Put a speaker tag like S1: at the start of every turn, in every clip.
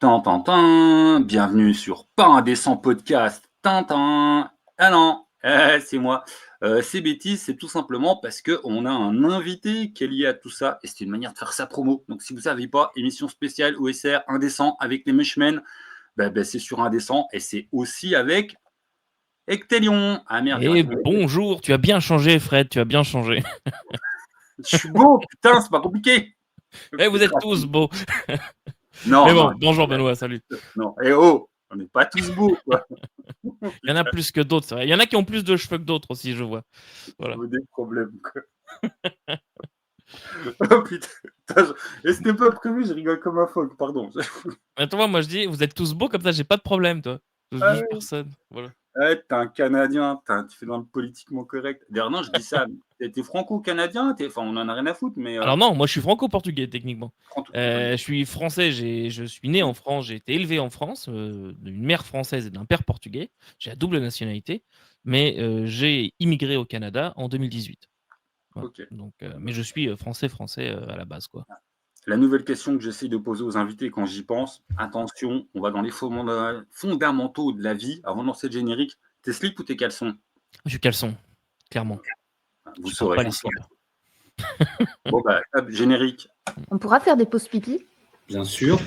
S1: Tintin, bienvenue sur Pas indécent podcast. Tintin. Ah non, c'est moi. C'est bêtise, c'est tout simplement parce qu'on a un invité qui est lié à tout ça et c'est une manière de faire sa promo. Donc si vous ne savez pas, émission spéciale OSR Indécent avec les Mushmen, c'est sur Indécent et c'est aussi avec Ectelion. Ah merde, j'ai
S2: Et
S1: raté.
S2: bonjour, tu as bien changé, Fred, tu as bien changé.
S1: Je suis beau, putain, c'est pas compliqué.
S2: Eh, vous êtes tous beaux.
S1: Non,
S2: Mais
S1: non,
S2: bon, bonjour Benoît, salut.
S1: non. Eh oh, on n'est pas tous beaux, quoi.
S2: Il y en a plus que d'autres, c'est vrai. Il y en a qui ont plus de cheveux que d'autres aussi, je vois. Voilà.
S1: Des problèmes, quoi. Oh putain, et c'était pas prévu, je rigole comme un phoque, pardon.
S2: Mais toi, moi je dis, vous êtes tous beaux, comme ça j'ai pas de problème, toi. Je
S1: Ah
S2: juge
S1: ouais,
S2: personne. Voilà.
S1: ouais, t'es un Canadien, tu fais dans le politiquement correct. D'ailleurs, non, je dis ça, t'es franco-canadien, enfin, on en a rien à foutre, mais
S2: Alors non, moi je suis franco-portugais techniquement.
S1: ouais,
S2: Je suis français, je suis né en France, j'ai été élevé en France, d'une mère française et d'un père portugais. J'ai la double nationalité, mais j'ai immigré au Canada en 2018. Voilà.
S1: ok.
S2: Donc, mais je suis français à la base, quoi.
S1: La nouvelle question que j'essaie de poser aux invités quand j'y pense, attention, on va dans les fondamentaux de la vie. Avant de lancer le générique, tes slips ou tes caleçons?
S2: Je suis caleçon, clairement.
S1: Vous
S2: Je porte
S1: saurez
S2: pas
S1: ce
S2: les
S1: soir.
S2: slips.
S1: Bon, hop, générique.
S3: On pourra faire des pauses pipi?
S1: Bien sûr.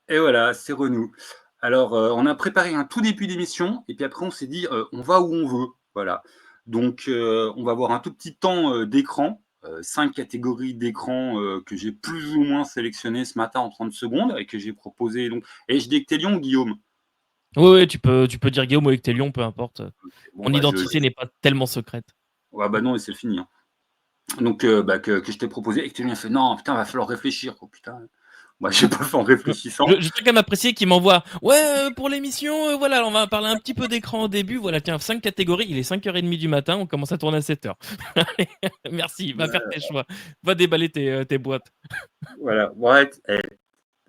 S1: Et voilà, c'est Renou. Alors, on a préparé un tout début d'émission et puis après on s'est dit, on va où on veut, voilà. Donc, on va avoir un tout petit temps, d'écran, 5 catégories d'écran, que j'ai plus ou moins sélectionnées ce matin en 30 secondes et que j'ai proposé donc et je dis Ectelion ou Guillaume?
S2: Oui, tu peux dire Guillaume ou Ectelion, peu importe.
S1: Bon,
S2: Mon identité n'est pas tellement secrète.
S1: ouais, non et c'est fini, hein. Donc, que je t'ai proposé Ectelion il fait: «Non, putain, va falloir réfléchir». Oh putain, moi j'ai pas fait en réfléchissant.
S2: Je tiens quand même à apprécier qu'il m'envoie ouais, pour l'émission, voilà, on va parler un petit peu d'écran au début. Voilà, tiens, 5 catégories. Il est 5h30 du matin, on commence à tourner à 7h. Merci, va faire tes choix. Va déballer tes boîtes.
S1: Voilà, ouais,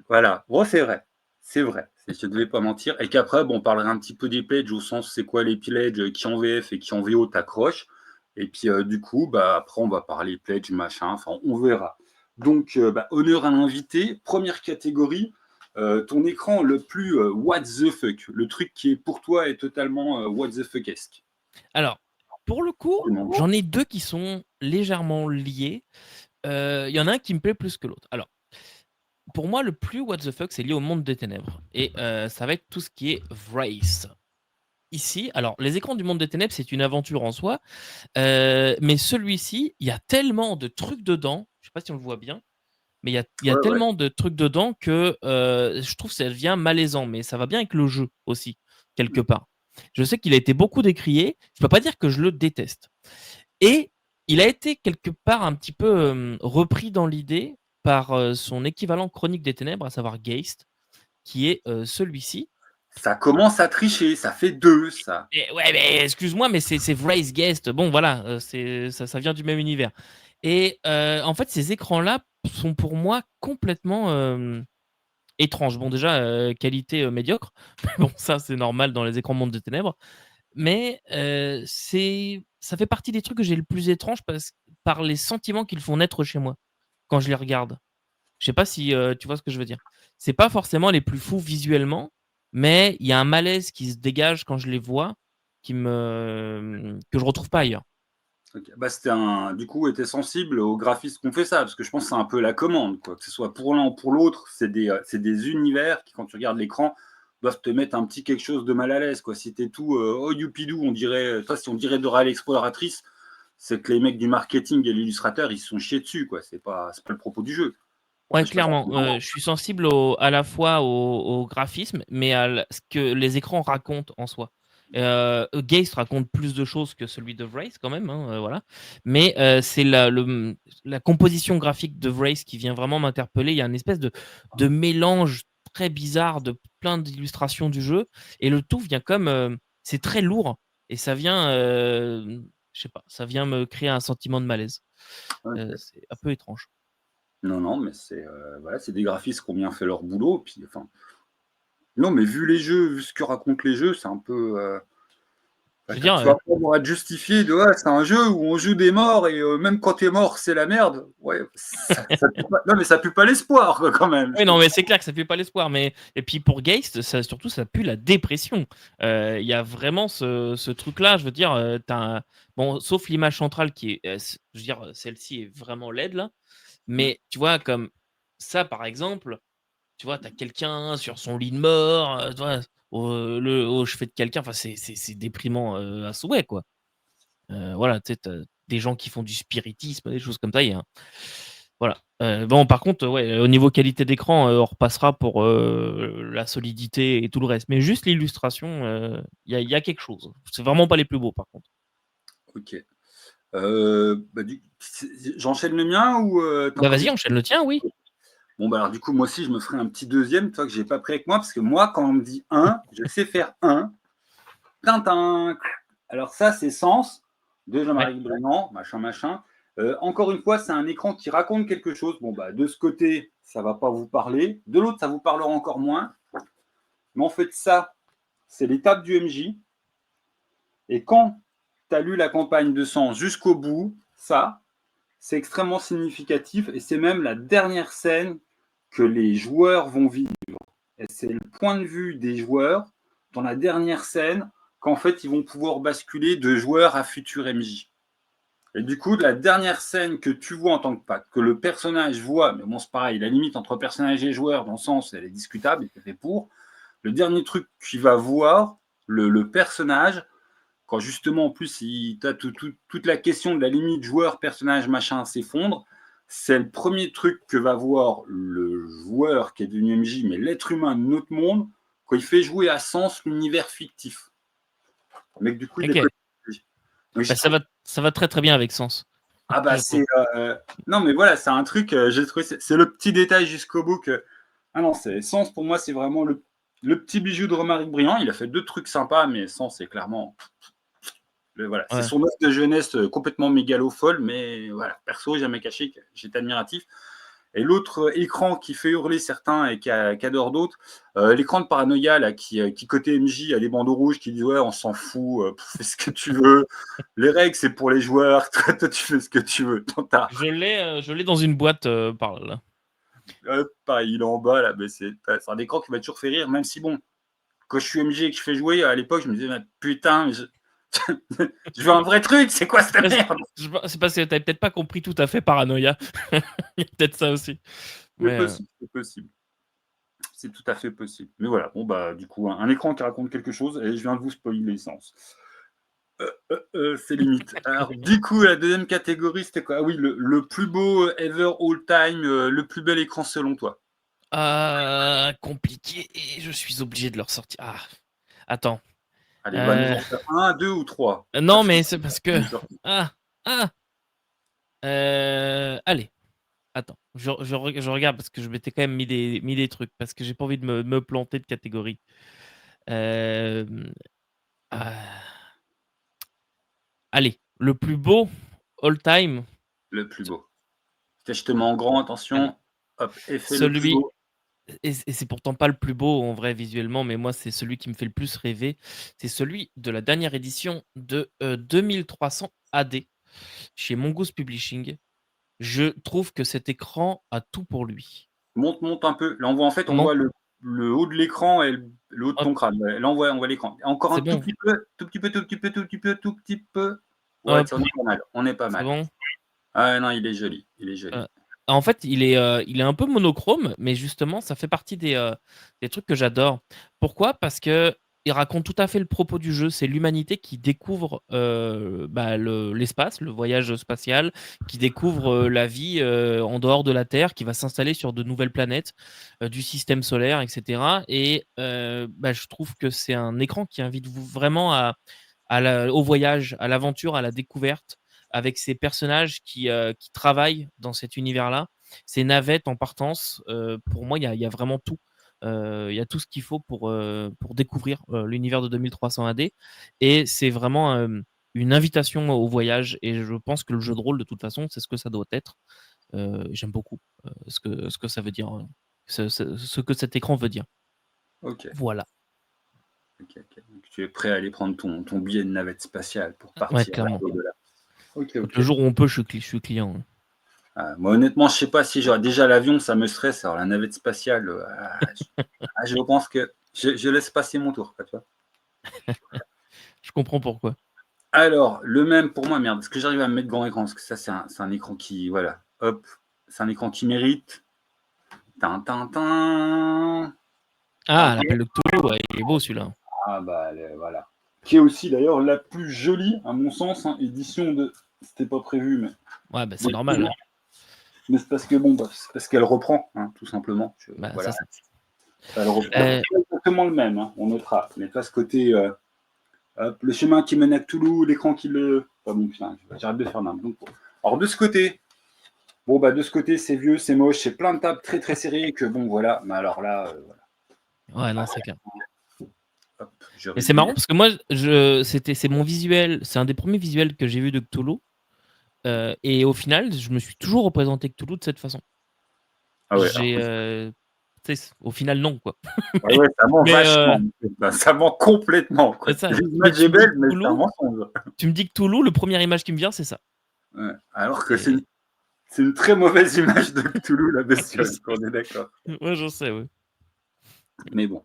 S1: voilà. Bon, c'est vrai. C'est vrai. Je ne devais pas mentir. Et qu'après, bon, on parlera un petit peu des pledges au sens c'est quoi les pledges qui en VF et qui en VO t'accrochent. Et puis, du coup, après, on va parler pledges, machin. Enfin, on verra. Donc, honneur à l'invité. Première catégorie, ton écran le plus what the fuck. Le truc qui est pour toi est totalement what the fuck-esque.
S2: Alors, pour le coup,
S1: Dis-moi.
S2: j'en ai 2 qui sont légèrement liés. Il y en a un qui me plaît plus que l'autre. Alors, pour moi, le plus what the fuck, c'est lié au monde des ténèbres et ça va être tout ce qui est Wraith. Ici, alors les écrans du monde des ténèbres, c'est une aventure en soi, mais celui-ci, il y a tellement de trucs dedans, je sais pas si on le voit bien, mais il y a
S1: Ouais, ouais.
S2: tellement de trucs dedans que, je trouve que ça devient malaisant, mais ça va bien avec le jeu aussi, quelque part. Je sais qu'il a été beaucoup décrié, je peux pas dire que je le déteste et il a été quelque part un petit peu, repris dans l'idée par, son équivalent Chronique des Ténèbres, à savoir Geist, qui est, celui-ci.
S1: Ça commence à tricher. Ça fait 2, ça.
S2: Et ouais, mais excuse-moi, mais c'est Wraith Guest. Bon, voilà, ça vient du même univers. Et en fait, ces écrans-là sont pour moi complètement étranges. Bon, déjà, qualité médiocre. Bon, ça, c'est normal dans les écrans Monde des Ténèbres. Mais ça fait partie des trucs que j'ai le plus étrange par les sentiments qu'ils font naître chez moi quand je les regarde. Je sais pas si tu vois ce que je veux dire. C'est pas forcément les plus fous visuellement, mais il y a un malaise qui se dégage quand je les vois, que je retrouve pas ailleurs.
S1: OK. Du coup, était sensible aux graphistes qui ont fait ça, parce que je pense que c'est un peu la commande, quoi. Que ce soit pour l'un ou pour l'autre, c'est des univers qui, quand tu regardes l'écran, doivent te mettre un petit quelque chose de mal à l'aise, quoi. Si tu es tout, «Oh youpidou», on dirait, toi, si on dirait Dora l'exploratrice, c'est que les mecs du marketing et l'illustrateur, ils se sont chiés dessus, quoi. C'est pas le propos du jeu.
S2: Ouais,
S1: Après, je passe
S2: clairement, je suis sensible à la fois au graphisme, mais ce que les écrans racontent en soi. Geist raconte plus de choses que celui de Wraith quand même, hein, voilà. Mais c'est la composition graphique de Wraith qui vient vraiment m'interpeller. Il y a une espèce de mélange très bizarre de plein d'illustrations du jeu et le tout vient comme, c'est très lourd et ça vient, je sais pas, ça vient me créer un sentiment de malaise.
S1: OK.
S2: C'est un peu étrange.
S1: Non, non, mais voilà, c'est des graphistes qui ont bien fait leur boulot, puis enfin non, mais vu les jeux, vu ce que racontent les jeux, c'est un peu,
S2: Je veux dire,
S1: Tu vas pas pouvoir te justifier de ouais, c'est un jeu où on joue des morts et même quand t'es mort, c'est la merde. Ouais, ça pue pas... Non, mais ça pue pas l'espoir quoi, quand même.
S2: oui, non, mais c'est clair que ça pue pas l'espoir. Mais et puis pour Geist, ça, surtout, ça pue la dépression. Il y a vraiment ce truc-là. Je veux dire, bon, sauf l'image centrale qui est, je veux dire, celle-ci est vraiment laide là. Mais tu vois, comme ça, par exemple, tu vois, t'as quelqu'un sur son lit de mort, tu vois, au chevet de quelqu'un. Enfin, c'est déprimant à souhait, quoi. Voilà, tu sais, t'as des gens qui font du spiritisme, des choses comme ça. Voilà. Bon, par contre, ouais, au niveau qualité d'écran, on repassera pour la solidité et tout le reste. Mais juste l'illustration, il y a quelque chose. C'est vraiment pas les plus beaux, par contre.
S1: Ok. J'enchaîne le mien ou t'as
S2: Bah
S1: encore
S2: vas-y, enchaîne le tien, oui.
S1: Bon, bah alors du coup, moi aussi, je me ferai un petit deuxième, toi que j'ai pas pris avec moi, parce que moi, quand on me dit un, je sais faire un. Tintin. Alors ça, c'est Sens de
S2: Ouais.
S1: Jean-Marie Briand, machin, machin. Encore une fois, c'est un écran qui raconte quelque chose. Bon, bah, de ce côté, ça va pas vous parler. De l'autre, ça vous parlera encore moins. Mais en fait, ça, c'est l'étape du MJ. Et quand tu as lu la campagne de Sens jusqu'au bout, ça, c'est extrêmement significatif. Et c'est même la dernière scène que les joueurs vont vivre. Et c'est le point de vue des joueurs dans la dernière scène qu'en fait, ils vont pouvoir basculer de joueur à futur MJ. Et du coup, la dernière scène que tu vois en tant que pack, que le personnage voit, mais bon, c'est pareil, la limite entre personnage et joueur, dans le sens, elle est discutable, il fait pour. Le dernier truc qu'il va voir, le personnage, quand justement, en plus, toute la question de la limite joueur-personnage, machin, s'effondre, c'est le premier truc que va voir le joueur qui est devenu MJ, mais l'être humain de notre monde, quand il fait jouer à Sens l'univers fictif. Mais du coup, il est
S2: Ok.
S1: donc,
S2: Bah, ça va très très bien avec Sens.
S1: ah bah
S2: Je trouve.
S1: c'est non mais voilà, c'est un truc j'ai trouvé c'est le petit détail jusqu'au bout que ah non, c'est Sens pour moi, c'est vraiment le petit bijou de Romaric Briand, il a fait deux trucs sympas mais Sens c'est clairement voilà, c'est
S2: Ouais.
S1: son œuvre de jeunesse complètement mégalo folle mais voilà, perso, jamais caché que j'étais admiratif. Et l'autre écran qui fait hurler certains et qui adore d'autres, l'écran de Paranoia là, qui côté MJ a les bandeaux rouges qui disent ouais on s'en fout, fais ce que tu veux, les règles c'est pour les joueurs, toi tu fais ce que tu veux.
S2: Je l'ai dans une boîte par là.
S1: Pareil, il est en bas là, mais c'est un écran qui m'a toujours fait rire, même si bon, quand je suis MJ et que je fais jouer, à l'époque je me disais putain, mais je veux un vrai truc, c'est quoi cette merde?
S2: C'est parce que t'avais peut-être pas compris tout à fait Paranoia. Il y a peut-être ça aussi.
S1: C'est
S2: Mais
S1: possible, c'est possible. C'est tout à fait possible. Mais voilà, bon bah du coup, un écran qui raconte quelque chose, et je viens de vous spoiler l'essence. C'est limite. Alors, du coup, la deuxième catégorie, c'était quoi? Ah oui, le plus beau ever all time, le plus bel écran selon toi.
S2: compliqué et je suis obligé de le ressortir. Ah, attends.
S1: Allez, va nous
S2: Euh,
S1: en faire un, deux ou trois. Ça
S2: non,
S1: fait
S2: mais c'est parce que. Ah, ah. Allez, attends. Je regarde parce que je m'étais quand même mis des trucs parce que j'ai pas envie de me planter de catégorie. Euh, ah, allez, le plus beau all time.
S1: le plus beau. Je te mets en grand,
S2: Allez,
S1: attention. Hop, effet le plus
S2: celui.
S1: beau.
S2: Et c'est pourtant pas le plus beau en vrai visuellement, mais moi c'est celui qui me fait le plus rêver. C'est celui de la dernière édition de 2300 AD chez Mongoose Publishing. Je trouve que cet écran a tout pour lui.
S1: Monte un peu. Là, en fait, on
S2: Monte.
S1: voit le haut de l'écran et le haut de
S2: Hop,
S1: ton crâne. Ouais, là, on voit l'écran. Encore un
S2: c'est
S1: tout
S2: bon.
S1: petit peu, tout petit peu, tout petit peu, tout petit peu, tout petit peu. Ouais,
S2: Hop,
S1: on est pas mal. On est pas
S2: c'est
S1: mal.
S2: bon.
S1: Ah non, il est joli. Il est
S2: Euh,
S1: joli.
S2: En fait, il est un peu monochrome, mais justement, ça fait partie des trucs que j'adore. Pourquoi? Parce que il raconte tout à fait le propos du jeu. C'est l'humanité qui découvre bah, l'espace, le voyage spatial, qui découvre la vie en dehors de la Terre, qui va s'installer sur de nouvelles planètes du système solaire, etc. Et bah, je trouve que c'est un écran qui invite vous vraiment au voyage, à l'aventure, à la découverte avec ces personnages qui travaillent dans cet univers-là. Ces navettes en partance, pour moi, il y a vraiment tout. Il y a tout ce qu'il faut pour découvrir l'univers de 2300 AD. Et c'est vraiment une invitation au voyage. Et je pense que le jeu de rôle, de toute façon, c'est ce que ça doit être. J'aime beaucoup ce que ça veut dire, ce que cet écran veut dire.
S1: Ok.
S2: Voilà.
S1: Ok, ok. Donc, tu es prêt à aller prendre ton billet de navette spatiale pour
S2: Ouais,
S1: partir
S2: clairement.
S1: au-delà. Ok,
S2: Donc, le
S1: ok.
S2: jour où on peut, je suis client, hein.
S1: Moi, honnêtement, je sais pas si j'aurais déjà l'avion, ça me stresse. Alors, la navette spatiale, je pense que je laisse passer mon tour, quoi, tu vois.
S2: Je comprends pourquoi.
S1: Alors, le même pour moi, merde, est-ce que j'arrive à me mettre grand écran? Parce que ça, c'est un écran qui, voilà, hop, c'est un écran qui mérite. Tintin.
S2: Ah, l'appel de Cthulhu, ouais, il est beau celui-là.
S1: Ah bah voilà. Qui est aussi d'ailleurs la plus jolie, à mon sens, hein, édition de. C'était pas prévu, mais.
S2: Ouais, bah, c'est normal, hein.
S1: Mais c'est parce que bon, bah, c'est parce qu'elle reprend, hein, tout simplement.
S2: Bah,
S1: Voilà,
S2: c'est ça.
S1: elle reprend.
S2: Euh,
S1: C'est exactement le même, hein, on notera. Mais pas ce côté. Hop, le chemin qui mène à Cthulhu, l'écran qui le. Pas bon, putain, j'arrête de faire n'importe quoi. Alors de ce côté, bon bah de ce côté, c'est vieux, c'est moche, c'est plein de tables très très serrées que bon voilà. Mais alors là, voilà.
S2: ouais, non, c'est clair.
S1: Hop, je
S2: Et c'est
S1: réduis.
S2: marrant parce que moi, c'est mon visuel, c'est un des premiers visuels que j'ai vu de Cthulhu. Et au final, je me suis toujours représenté Cthulhu de cette façon.
S1: Ah ouais, alors,
S2: Au final, non, quoi.
S1: ouais, ouais, ça ment
S2: Mais,
S1: vachement. Bah, ça ment complètement, quoi.
S2: c'est ça. Mais
S1: L'image
S2: tu
S1: est
S2: me dis
S1: belle, mais c'est un
S2: Cthulhu,
S1: mensonge.
S2: le première image qui me vient, c'est ça.
S1: Ouais. Alors que
S2: Et...
S1: c'est une très mauvaise image de Cthulhu, la bestiole, on est d'accord.
S2: Ouais, j'en sais, ouais.
S1: Mais bon.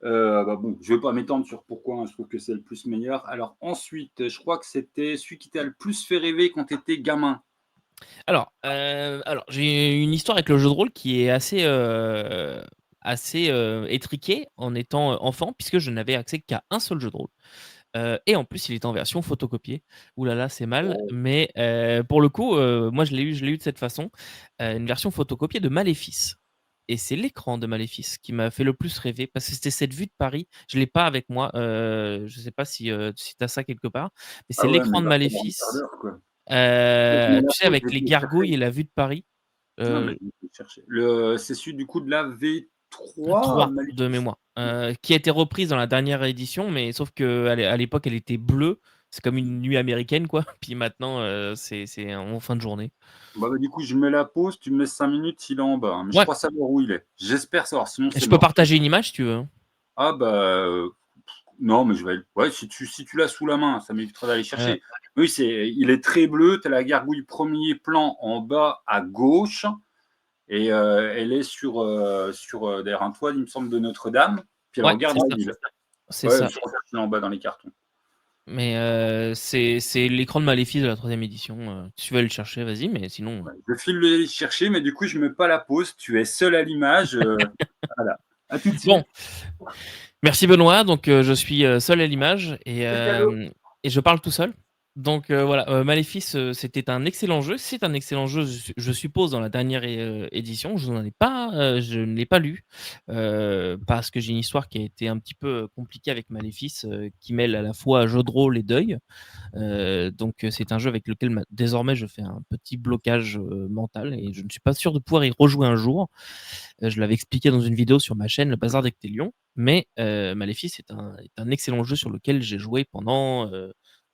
S1: Bah bon, je ne vais pas m'étendre sur pourquoi, hein, je trouve que c'est le plus meilleur. Alors ensuite, je crois que c'était celui qui t'a le plus fait rêver quand tu étais gamin.
S2: Alors, j'ai une histoire avec le jeu de rôle qui est assez étriquée en étant enfant, puisque je n'avais accès qu'à un seul jeu de rôle. Et en plus, il était en version photocopiée. Ouh là là, c'est mal,
S1: Oh.
S2: mais pour le coup, moi, je l'ai eu de cette façon, une version photocopiée de Maléfice. Et c'est l'écran de Maléfice qui m'a fait le plus rêver parce que c'était cette vue de Paris. Je l'ai pas avec moi, je sais pas si tu as ça quelque part, mais
S1: Ah
S2: c'est
S1: ouais, mais
S2: l'écran de
S1: va pas dans un quart
S2: Maléfice,
S1: d'heure, quoi. Je me la
S2: tu sais,
S1: pose, je
S2: avec
S1: vais
S2: les
S1: te le chercher.
S2: gargouilles et la vue de Paris,
S1: Non, mais
S2: heu,
S1: je vais te le chercher. C'est celui du coup de la V3
S2: 3 de
S1: Maléfice.
S2: mémoire, qui a été reprise dans la dernière édition, mais sauf qu'à l'époque, elle était bleue. C'est comme une nuit américaine, quoi. Puis maintenant, c'est en fin de journée.
S1: Bah, du coup, je me la pose, tu me laisses 5 minutes, il est en bas, hein, mais je
S2: Ouais,
S1: crois savoir où il est. J'espère savoir, sinon
S2: et
S1: c'est
S2: je peux
S1: mort.
S2: partager une image si tu veux, hein.
S1: Ah bah, non, mais je vais ouais, si tu l'as sous la main, ça m'évitera d'aller
S2: Heu,
S1: chercher. Oui, il est très bleu, tu as la gargouille premier plan en bas à gauche et elle est derrière un toit, il me semble, de Notre-Dame, puis elle
S2: ouais,
S1: regarde
S2: c'est
S1: la
S2: ça,
S1: ville.
S2: c'est
S1: Ouais,
S2: ça.
S1: je crois qu'il est en bas dans les cartons.
S2: Mais c'est l'écran de Maléfice de la 3e édition, si tu veux aller le chercher, vas-y, mais sinon,
S1: Ouais, je file le chercher, mais du coup, je mets pas la pause, tu es seul à l'image, voilà. À tout de
S2: bon,
S1: suite.
S2: merci Benoît. Donc, je suis, seul à l'image
S1: C'est cadeau.
S2: et je parle tout seul. Donc, voilà, Maléfice, c'était un excellent jeu. C'est un excellent jeu, je suppose, dans la dernière édition. Je ne l'ai pas lu, parce que j'ai une histoire qui a été un petit peu compliquée avec Maléfice, qui mêle à la fois jeu de rôle et deuil. Donc, c'est un jeu avec lequel désormais je fais un petit blocage, mental et je ne suis pas sûr de pouvoir y rejouer un jour. Je l'avais expliqué dans une vidéo sur ma chaîne, Le Bazar d'Ectélion, mais Maléfice est un excellent jeu sur lequel j'ai joué pendant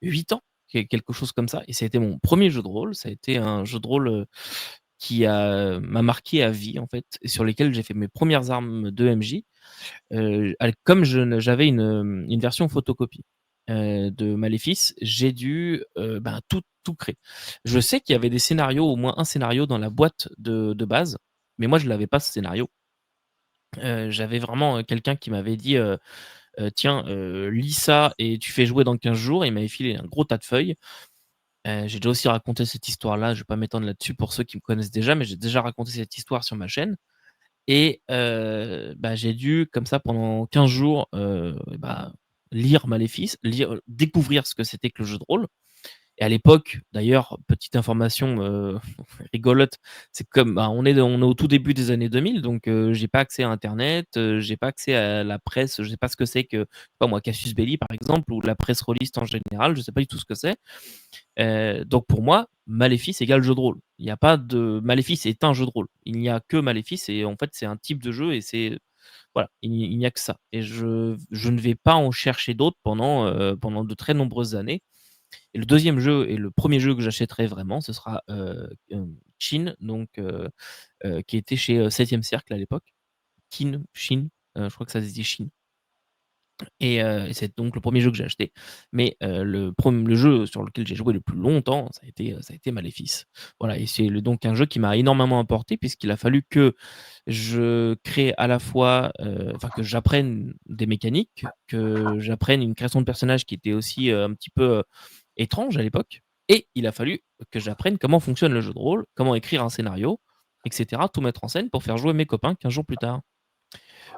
S2: 8 ans, quelque chose comme ça, et ça a été mon premier jeu de rôle. Ça a été un jeu de rôle qui m'a marqué à vie, en fait, et sur lesquels j'ai fait mes premières armes de MJ. Comme j'avais une version photocopie de Maléfice, j'ai dû tout créer. Je sais qu'il y avait des scénarios, au moins un scénario dans la boîte de base, mais moi je l'avais pas ce scénario. J'avais vraiment quelqu'un qui m'avait dit tiens, lis ça et tu fais jouer dans 15 jours. Il m'avait filé un gros tas de feuilles. J'ai déjà aussi raconté cette histoire-là, je vais pas m'étendre là-dessus pour ceux qui me connaissent déjà, mais j'ai déjà raconté cette histoire sur ma chaîne. Et j'ai dû comme ça pendant 15 jours, lire Maléfice, découvrir ce que c'était que le jeu de rôle. Et à l'époque, d'ailleurs, petite information, rigolote, c'est comme, on est au tout début des années 2000, donc j'ai pas accès à internet, j'ai pas accès à la presse, je sais pas ce que c'est que, je sais pas moi, Cassius Belli par exemple, ou la presse rôliste en général, je sais pas du tout ce que c'est. Donc pour moi, Maléfice égale jeu de rôle. Il y a pas de Maléfice est un jeu de rôle. Il n'y a que Maléfice et en fait, c'est un type de jeu et c'est voilà, il n'y a que ça, et je ne vais pas en chercher d'autres pendant de très nombreuses années. Et le deuxième jeu et le premier jeu que j'achèterai vraiment, ce sera, Chin, donc qui était chez, 7e Cercle à l'époque. Kin, Shin, je crois que ça se dit Shin. Et c'est donc le premier jeu que j'ai acheté. Mais le jeu sur lequel j'ai joué le plus longtemps, ça a été Maléfice. Voilà, et c'est donc un jeu qui m'a énormément apporté puisqu'il a fallu que je crée à la fois, enfin que j'apprenne des mécaniques, que j'apprenne une création de personnage qui était aussi un petit peu étrange à l'époque. Et il a fallu que j'apprenne comment fonctionne le jeu de rôle, comment écrire un scénario, etc. Tout mettre en scène pour faire jouer mes copains 15 jours plus tard.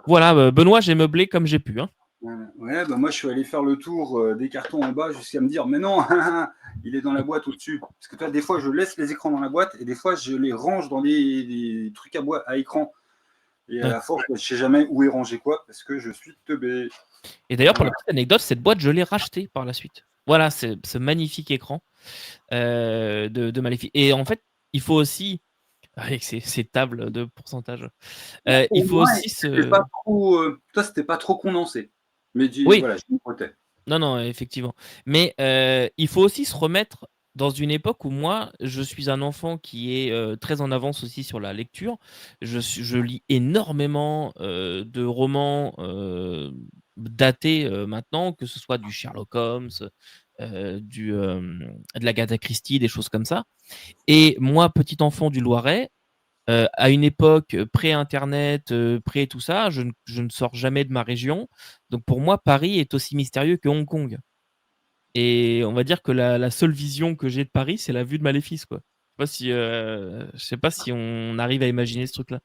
S2: Voilà, Benoît, j'ai meublé comme j'ai pu, hein.
S1: Ouais, bah moi je suis allé faire le tour des cartons en bas jusqu'à me dire mais non, il est dans la boîte au-dessus. Parce que toi, des fois je laisse les écrans dans la boîte et des fois je les range dans des trucs à écran. Et à
S2: Ouais.
S1: la force, je ne sais jamais où est rangé quoi parce que je suis teubé.
S2: Et d'ailleurs, pour la
S1: Voilà.
S2: petite anecdote, cette boîte, je l'ai rachetée par la suite. Voilà, ce magnifique écran de Maléfique. Et en fait, il faut aussi, avec ces tables de pourcentage,
S1: Bah,
S2: il
S1: au
S2: faut
S1: moins,
S2: aussi
S1: c'était
S2: se...
S1: pas trop, toi, c'était pas trop condensé. Mais
S2: Oui,
S1: voilà, je me protège.
S2: non, non, effectivement. Mais il faut aussi se remettre dans une époque où moi, je suis un enfant qui est très en avance aussi sur la lecture. Je lis énormément de romans datés maintenant, que ce soit du Sherlock Holmes, de l'Agatha Christie, des choses comme ça. Et moi, petit enfant du Loiret, à une époque pré-internet, pré tout ça, je ne sors jamais de ma région. Donc pour moi, Paris est aussi mystérieux que Hong Kong. Et on va dire que la seule vision que j'ai de Paris, c'est la vue de Maléfice, quoi. Je sais pas si on arrive à imaginer ce truc-là.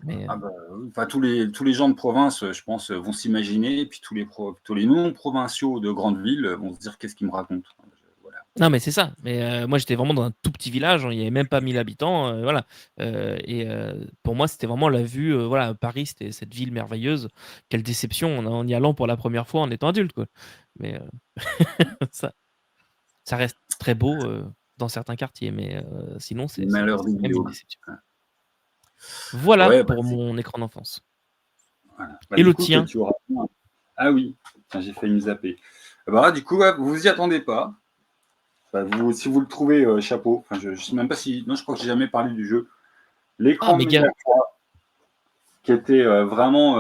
S2: Mais
S1: Ah bah, enfin, tous les gens de province, je pense, vont s'imaginer, et puis tous les non-provinciaux de grandes villes vont se dire qu'est-ce qu'ils me racontent. Voilà.
S2: non, mais c'est ça. Mais moi, j'étais vraiment dans un tout petit village, hein, il n'y avait même pas 1000 habitants, voilà. Pour moi, c'était vraiment la vue, voilà, Paris, c'était cette ville merveilleuse. Quelle déception en y allant pour la première fois en étant adulte, quoi. Mais ça, ça reste très beau dans certains quartiers, mais sinon,
S1: Les
S2: c'est
S1: malheurs des
S2: quand même une
S1: vidéos.
S2: déception. Voilà
S1: Ouais, bah,
S2: pour mon écran d'enfance.
S1: voilà. Bah,
S2: Et
S1: du
S2: le
S1: coup, que
S2: tien?
S1: tu auras. Ah oui, tiens, j'ai failli me zapper. Bah, du coup, ouais, vous vous y attendez pas. Enfin, si vous le trouvez, chapeau. Enfin, je sais même pas si. Non, je crois que j'ai jamais parlé du jeu.
S2: Ah,
S1: L'écran
S2: méga.
S1: méga qui était vraiment.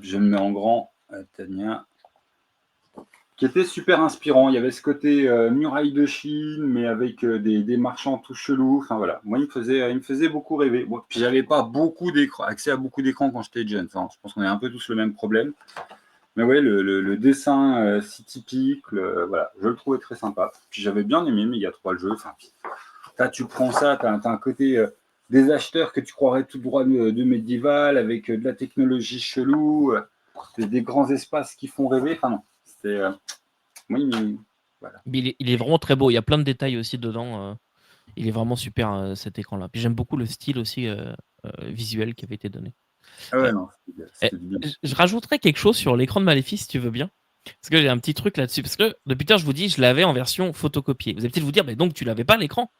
S1: Je me mets en grand, Tania. Qui était super inspirant. Il y avait ce côté muraille de Chine, mais avec des marchands tout chelous. Enfin voilà, moi il me faisait beaucoup rêver. Bon, puis j'avais pas accès à beaucoup d'écrans quand j'étais jeune. Enfin, je pense qu'on a un peu tous le même problème. Mais ouais, le dessin si typique, voilà, je le trouvais très sympa. Puis j'avais bien aimé Mega 3 le jeu. Enfin, tu prends ça, tu as un côté des acheteurs que tu croirais tout droit de médiéval, avec de la technologie chelou, des grands espaces qui font rêver. Enfin non, c'était. Oui, mais voilà.
S2: Mais il est vraiment très beau. Il y a plein de détails aussi dedans. Il est vraiment super cet écran-là. Puis j'aime beaucoup le style aussi visuel qui avait été donné.
S1: Ah
S2: Euh,
S1: ouais, non,
S2: eh,
S1: c'était du bien.
S2: je rajouterais quelque chose sur l'écran de Maléfice, si tu veux bien. Parce que j'ai un petit truc là-dessus. Parce que depuis tard, je vous dis, je l'avais en version photocopiée. Vous allez peut-être vous dire, mais donc tu l'avais pas l'écran?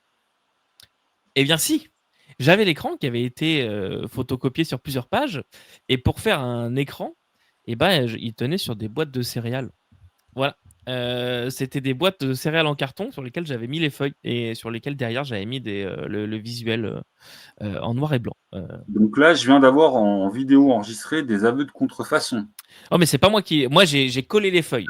S2: Eh bien si, j'avais l'écran qui avait été photocopié sur plusieurs pages. Et pour faire un écran, eh ben, il tenait sur des boîtes de céréales. Voilà. C'était des boîtes de céréales en carton sur lesquelles j'avais mis les feuilles et sur lesquelles derrière j'avais mis le visuel en noir et blanc.
S1: Donc là, je viens d'avoir en vidéo enregistré des aveux de contrefaçon.
S2: Oh, mais c'est pas moi qui. Moi, j'ai collé les feuilles.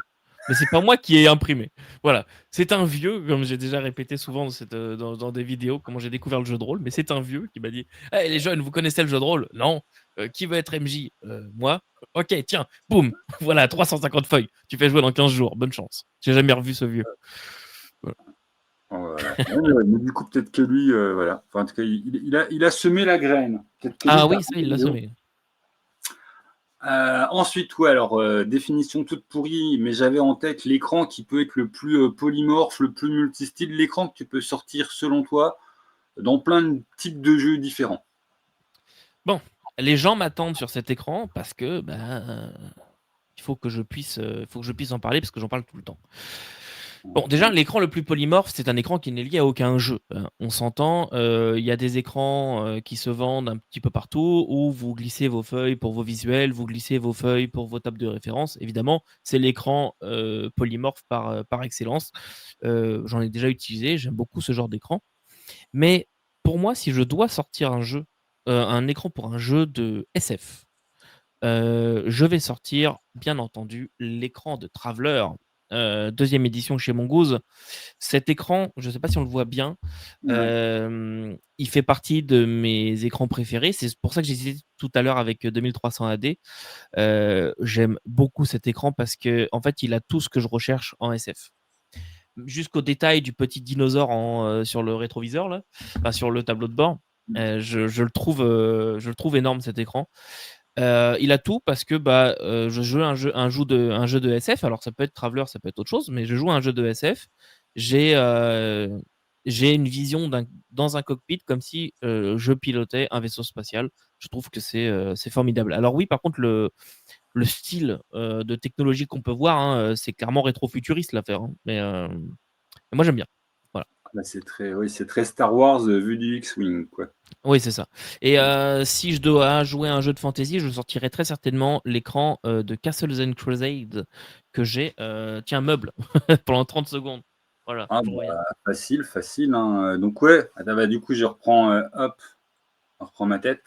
S2: Mais c'est pas moi qui ai imprimé. Voilà. C'est un vieux, comme j'ai déjà répété souvent dans des vidéos, comment j'ai découvert le jeu de rôle, mais c'est un vieux qui m'a dit hey, les jeunes, vous connaissez le jeu de rôle? Non. Qui veut être MJ? Moi. Ok, tiens, boum. Voilà, 350 feuilles. Tu fais jouer dans 15 jours. Bonne chance. J'ai jamais revu ce vieux. Voilà.
S1: Voilà. Ouais, mais du coup, peut-être que lui, voilà. Enfin, en tout cas, il a semé la graine. Peut-être que lui,
S2: Ah
S1: t'as
S2: oui, ça, il l'a semé.
S1: Ensuite, ouais, alors, définition toute pourrie, mais j'avais en tête l'écran qui peut être le plus polymorphe, le plus multistyle, l'écran que tu peux sortir, selon toi, dans plein de types de jeux différents.
S2: Bon, les gens m'attendent sur cet écran parce que il faut que je puisse en parler parce que j'en parle tout le temps. Bon, déjà, l'écran le plus polymorphe, c'est un écran qui n'est lié à aucun jeu. On s'entend, il y a des écrans qui se vendent un petit peu partout où vous glissez vos feuilles pour vos visuels, vous glissez vos feuilles pour vos tables de référence. Évidemment, c'est l'écran polymorphe par excellence. J'en ai déjà utilisé, j'aime beaucoup ce genre d'écran. Mais pour moi, si je dois sortir un écran pour un jeu de SF, je vais sortir, bien entendu, l'écran de Traveler, 2e édition chez Mongoose. Cet écran, je ne sais pas si on le voit bien,
S1: Ouais.
S2: il fait partie de mes écrans préférés. C'est pour ça que j'ai hésité tout à l'heure avec 2300 AD. J'aime beaucoup cet écran parce que en fait, il a tout ce que je recherche en SF. Jusqu'au détail du petit dinosaure sur le rétroviseur, là, enfin, sur le tableau de bord. Je le trouve énorme cet écran. Il a tout parce que je joue un jeu de SF. Alors ça peut être Traveler, ça peut être autre chose, mais je joue à un jeu de SF. J'ai j'ai une vision dans un cockpit comme si je pilotais un vaisseau spatial. Je trouve que c'est formidable. Alors oui, par contre, le style de technologie qu'on peut voir, hein, c'est clairement rétro-futuriste l'affaire, hein. Mais moi j'aime bien. Voilà.
S1: Bah, oui, c'est très Star Wars vu du X-Wing, quoi.
S2: Oui, c'est ça. Et si je dois jouer à un jeu de fantasy, je sortirai très certainement l'écran de Castles and Crusade que j'ai, tiens, meuble, pendant 30 secondes. Voilà,
S1: Ah
S2: pour rien.
S1: bah, facile, facile, hein. Donc ouais, du coup, je reprends, hop, on reprend ma tête.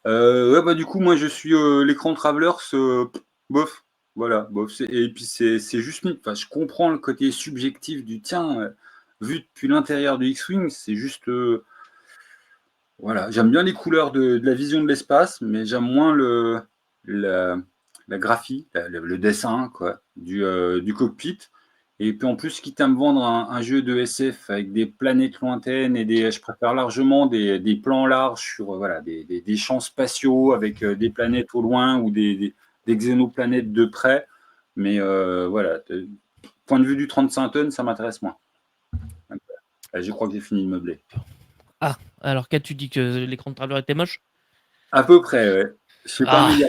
S1: Ouais, bah, du coup, moi, je suis, l'écran Travelers, bof, voilà, bof. Et puis, c'est juste enfin, je comprends le côté subjectif du tien, vu depuis l'intérieur du X-Wing, c'est juste, voilà, j'aime bien les couleurs de la vision de l'espace, mais j'aime moins la, la graphie, le dessin quoi, du cockpit. Et puis en plus, quitte à me vendre un jeu de SF avec des planètes lointaines je préfère largement des plans larges sur voilà, des champs spatiaux avec des planètes au loin ou des xénoplanètes de près. Mais voilà, point de vue du 35 tonnes, ça m'intéresse moins. Je crois que j'ai fini de meubler.
S2: Ah, alors qu'as-tu dit que l'écran de Traveler était moche?
S1: À peu près, ouais. Je suis pas un
S2: Ah,
S1: méga.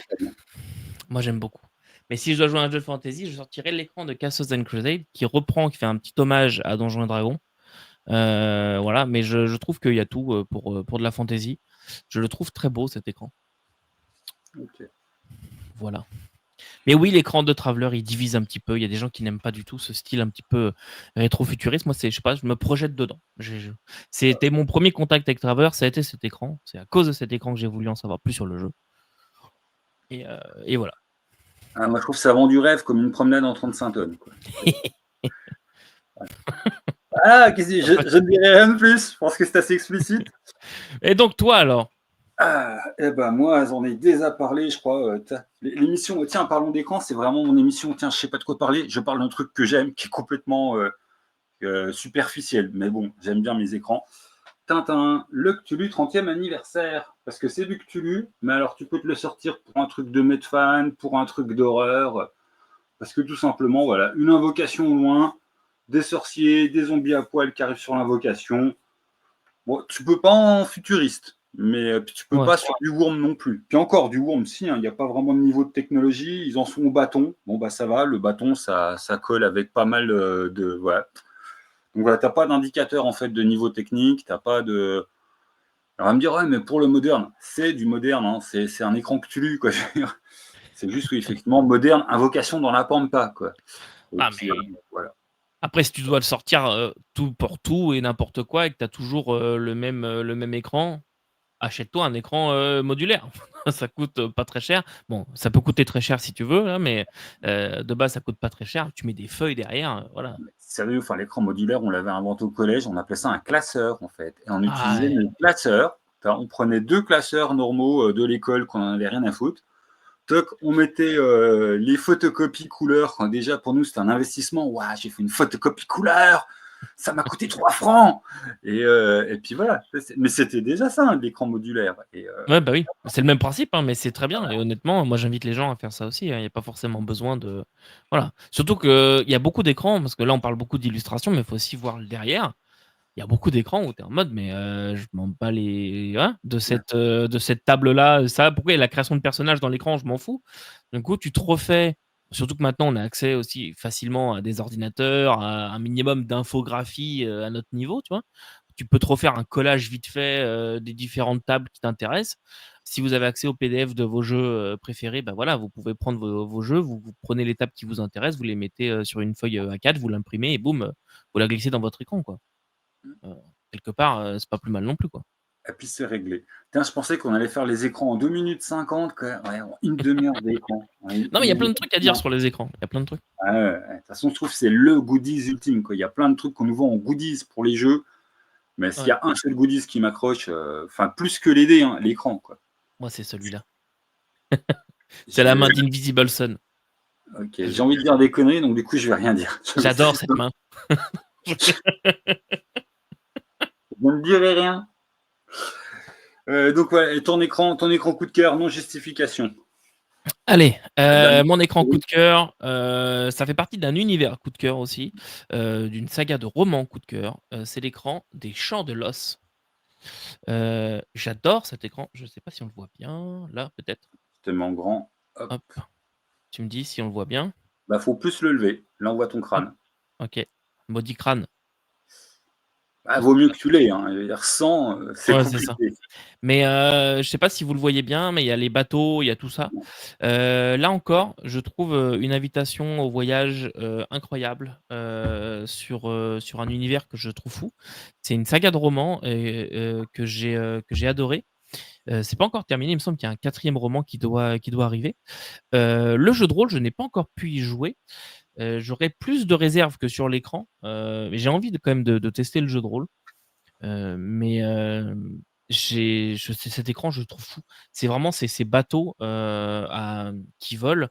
S2: moi j'aime beaucoup. Mais si je dois jouer à un jeu de fantasy, je sortirai l'écran de Castles and Crusade qui fait un petit hommage à Donjons et Dragons. Voilà, mais je trouve qu'il y a tout pour de la fantasy. Je le trouve très beau cet écran.
S1: Ok.
S2: Voilà. Mais oui, l'écran de Traveler, il divise un petit peu. Il y a des gens qui n'aiment pas du tout ce style un petit peu rétro-futuriste. Moi, je sais pas, je me projette dedans. C'était mon premier contact avec Traveler, ça a été cet écran. C'est à cause de cet écran que j'ai voulu en savoir plus sur le jeu. Et voilà.
S1: Ah, moi, je trouve que ça vend du rêve comme une promenade en 35 tonnes, quoi. Ah, je ne dirai rien de plus. Je pense que c'est assez explicite.
S2: Et donc, toi, alors?
S1: Ah, eh ben moi, j'en ai déjà parlé, je crois. L'émission, tiens, parlons d'écran, c'est vraiment mon émission. Tiens, je sais pas de quoi parler. Je parle d'un truc que j'aime, qui est complètement superficiel. Mais bon, j'aime bien mes écrans. Tintin, le Cthulhu 30e anniversaire. Parce que c'est du Cthulhu, mais alors tu peux te le sortir pour un truc de Medfan, pour un truc d'horreur. Parce que tout simplement, voilà, une invocation au loin, des sorciers, des zombies à poil qui arrivent sur l'invocation. Bon, tu peux pas en futuriste, mais tu peux
S2: Ouais.
S1: pas sur du Worm non plus. Puis encore, du Worm, si, il n'y a pas vraiment de niveau de technologie, ils en sont au bâton. Bon, bah ça va, le bâton, ça colle avec pas mal de. Voilà. Donc voilà, t'as pas d'indicateur en fait de niveau technique, t'as pas de. Alors, on va me dire, ouais, mais pour le moderne, c'est du moderne, hein, c'est un écran Cthulhu, quoi. C'est juste, oui, effectivement, moderne, invocation dans la pampa, quoi. Et
S2: Ah,
S1: puis,
S2: mais après, si tu dois le sortir tout pour tout et n'importe quoi et que tu as toujours le même écran, achète-toi un écran modulaire. Ça coûte pas très cher. Bon, ça peut coûter très cher si tu veux, hein, mais de base, ça coûte pas très cher. Tu mets des feuilles derrière, voilà.
S1: sérieux, enfin, l'écran modulaire, on l'avait inventé au collège, on appelait ça un classeur, en fait. Et on
S2: Ah,
S1: utilisait le classeur. On prenait deux classeurs normaux de l'école qu'on n'en avait rien à foutre. Toc, on mettait les photocopies couleur. Quand déjà, pour nous, c'était un investissement. Waouh, j'ai fait une photocopie couleur. Ça m'a coûté 3 francs. Et puis voilà. Mais c'était déjà ça, l'écran modulaire.
S2: ouais, bah oui, c'est le même principe, hein, mais c'est très bien. Et honnêtement, moi, j'invite les gens à faire ça aussi, hein. Il n'y a pas forcément besoin de. Voilà. Surtout qu'il y a beaucoup d'écrans, parce que là, on parle beaucoup d'illustration, mais il faut aussi voir le derrière. Il y a beaucoup d'écrans où tu es en mode, mais je m'en bats les. Hein, de cette table-là. Ça, pourquoi il y a la création de personnages dans l'écran, je m'en fous. Du coup, tu te refais. Surtout que maintenant, on a accès aussi facilement à des ordinateurs, à un minimum d'infographie à notre niveau, tu vois. Tu peux te refaire un collage vite fait des différentes tables qui t'intéressent. Si vous avez accès au PDF de vos jeux préférés, bah voilà, vous pouvez prendre vos jeux, vous prenez les tables qui vous intéressent, vous les mettez sur une feuille A4, vous l'imprimez et boum, vous la glissez dans votre écran, quoi. Heu, quelque part, c'est pas plus mal non plus, quoi.
S1: Et puis c'est réglé. Tiens, je pensais qu'on allait faire les écrans en 2 minutes 50, quoi. Ouais, en une demi-heure d'écran. Ouais,
S2: Non, mais il y a plein de trucs à dire sur les écrans. Il y a plein de trucs.
S1: ouais, ouais. De toute façon, je trouve que c'est le goodies ultime, quoi. Il y a plein de trucs qu'on nous vend en goodies pour les jeux, mais s'il y
S2: Ouais.
S1: a un seul goodies qui m'accroche, enfin plus que les dés, hein, l'écran, quoi.
S2: Moi, c'est celui-là. C'est la
S1: Je-
S2: main d'Invisible Son.
S1: Ok, j'ai envie de dire des conneries, donc du coup, je vais rien dire.
S2: J'adore cette main.
S1: Je ne dirai rien. Donc voilà, et ton écran coup de cœur, non justification.
S2: Allez,
S1: Dernier.
S2: mon écran coup de cœur, ça fait partie d'un univers coup de cœur aussi, d'une saga de romans coup de cœur. C'est l'écran des Champs de l'Os. J'adore cet écran. Je ne sais pas si on le voit bien. Là, peut-être.
S1: Tellement grand. Hop.
S2: Hop. Tu me dis si on le voit bien.
S1: Bah, faut plus le lever. Là, on voit ton crâne.
S2: Ok. Maudit crâne.
S1: Ah, vaut mieux que tu l'aies. Hein. Je veux dire, sans, c'est
S2: Ouais, c'est ça.
S1: compliqué.
S2: Mais je sais pas si vous le voyez bien, mais il y a les bateaux, il y a tout ça. Là encore, je trouve une invitation au voyage incroyable sur un univers que je trouve fou. C'est une saga de romans que j'ai adoré. C'est pas encore terminé, il me semble qu'il y a un 4e roman qui doit arriver. Le jeu de rôle, je n'ai pas encore pu y jouer. J'aurais plus de réserves que sur l'écran, mais j'ai envie quand même de tester le jeu de rôle. Mais cet écran, je le trouve fou. C'est vraiment ces bateaux qui volent.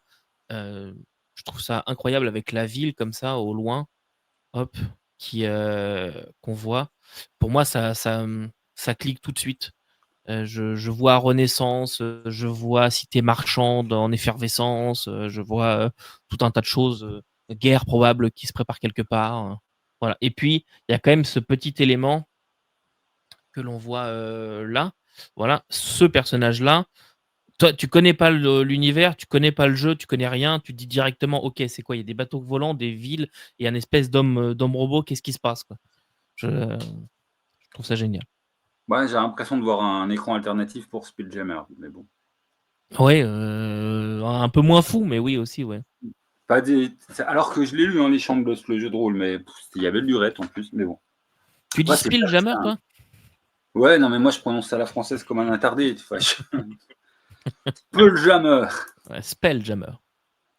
S2: Euh, je trouve ça incroyable avec la ville comme ça au loin, hop, qu'on voit. Pour moi, ça clique tout de suite. Je vois Renaissance, je vois Cité marchande en effervescence, je vois tout un tas de choses, guerre probable qui se prépare quelque part. Voilà. Et puis, il y a quand même ce petit élément que l'on voit là. Voilà, ce personnage-là. Toi, tu connais pas l'univers, tu connais pas le jeu, tu connais rien, tu te dis directement, ok, c'est quoi? Il y a des bateaux volants, des villes et un espèce d'homme robot, qu'est-ce qui se passe, quoi? Je trouve ça génial.
S1: Ouais, j'ai l'impression de voir un écran alternatif pour Spelljammer, mais bon.
S2: Ouais, un peu moins fou, mais oui aussi, ouais.
S1: Pas des... Alors que je l'ai lu, hein, les Champs de l'Os, le jeu de rôle, mais il y avait le durette en plus, mais bon.
S2: Tu dis
S1: Ouais, c'est pas
S2: Spelljammer,
S1: ça.
S2: toi?
S1: Ouais, non, mais moi je prononce ça à la française comme un attardé. Tu vois. Spelljammer.
S2: Ouais, Spelljammer.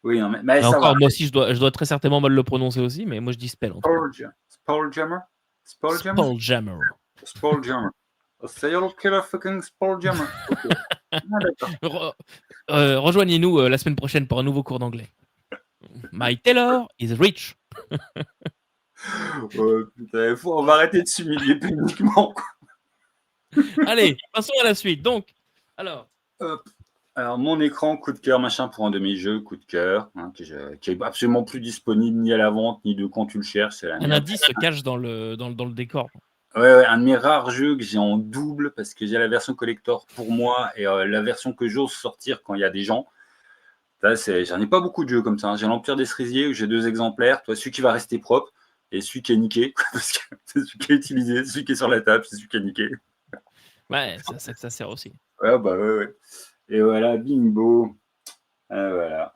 S1: Oui, non, mais
S2: Et
S1: ça va.
S2: encore, moi aussi, je dois très certainement mal le prononcer aussi, mais moi je dis Spell en tout cas.
S1: Spelljammer. Spelljammer.
S2: Spelljammer.
S1: Spelljammer. Serial killer fucking Spelljammer. Ok. Ah, d'accord.
S2: Rejoignez-nous la semaine prochaine pour un nouveau cours d'anglais. My tailor is rich.
S1: Putain, on va arrêter de s'humilier publiquement.
S2: Allez, passons à la suite. Donc, alors.
S1: Alors, mon écran, coup de cœur, machin, pour un de mes jeux, coup de cœur, hein, qui est absolument plus disponible ni à la vente, ni de quand tu le cherches. C'est la
S2: Un
S1: merde.
S2: indice se cache dans le décor.
S1: Ouais, un de mes rares jeux que j'ai en double parce que j'ai la version collector pour moi et la version que j'ose sortir quand il y a des gens. J'en ai pas beaucoup de jeux comme ça. Hein. J'ai l'Empire des Cerisiers où j'ai 2 exemplaires. Toi, celui qui va rester propre et celui qui est niqué. Parce que c'est celui qui est utilisé, celui qui est sur la table, c'est celui qui est niqué.
S2: Ouais, ça sert aussi.
S1: Ouais, bah ouais. Et voilà, bingo. Voilà.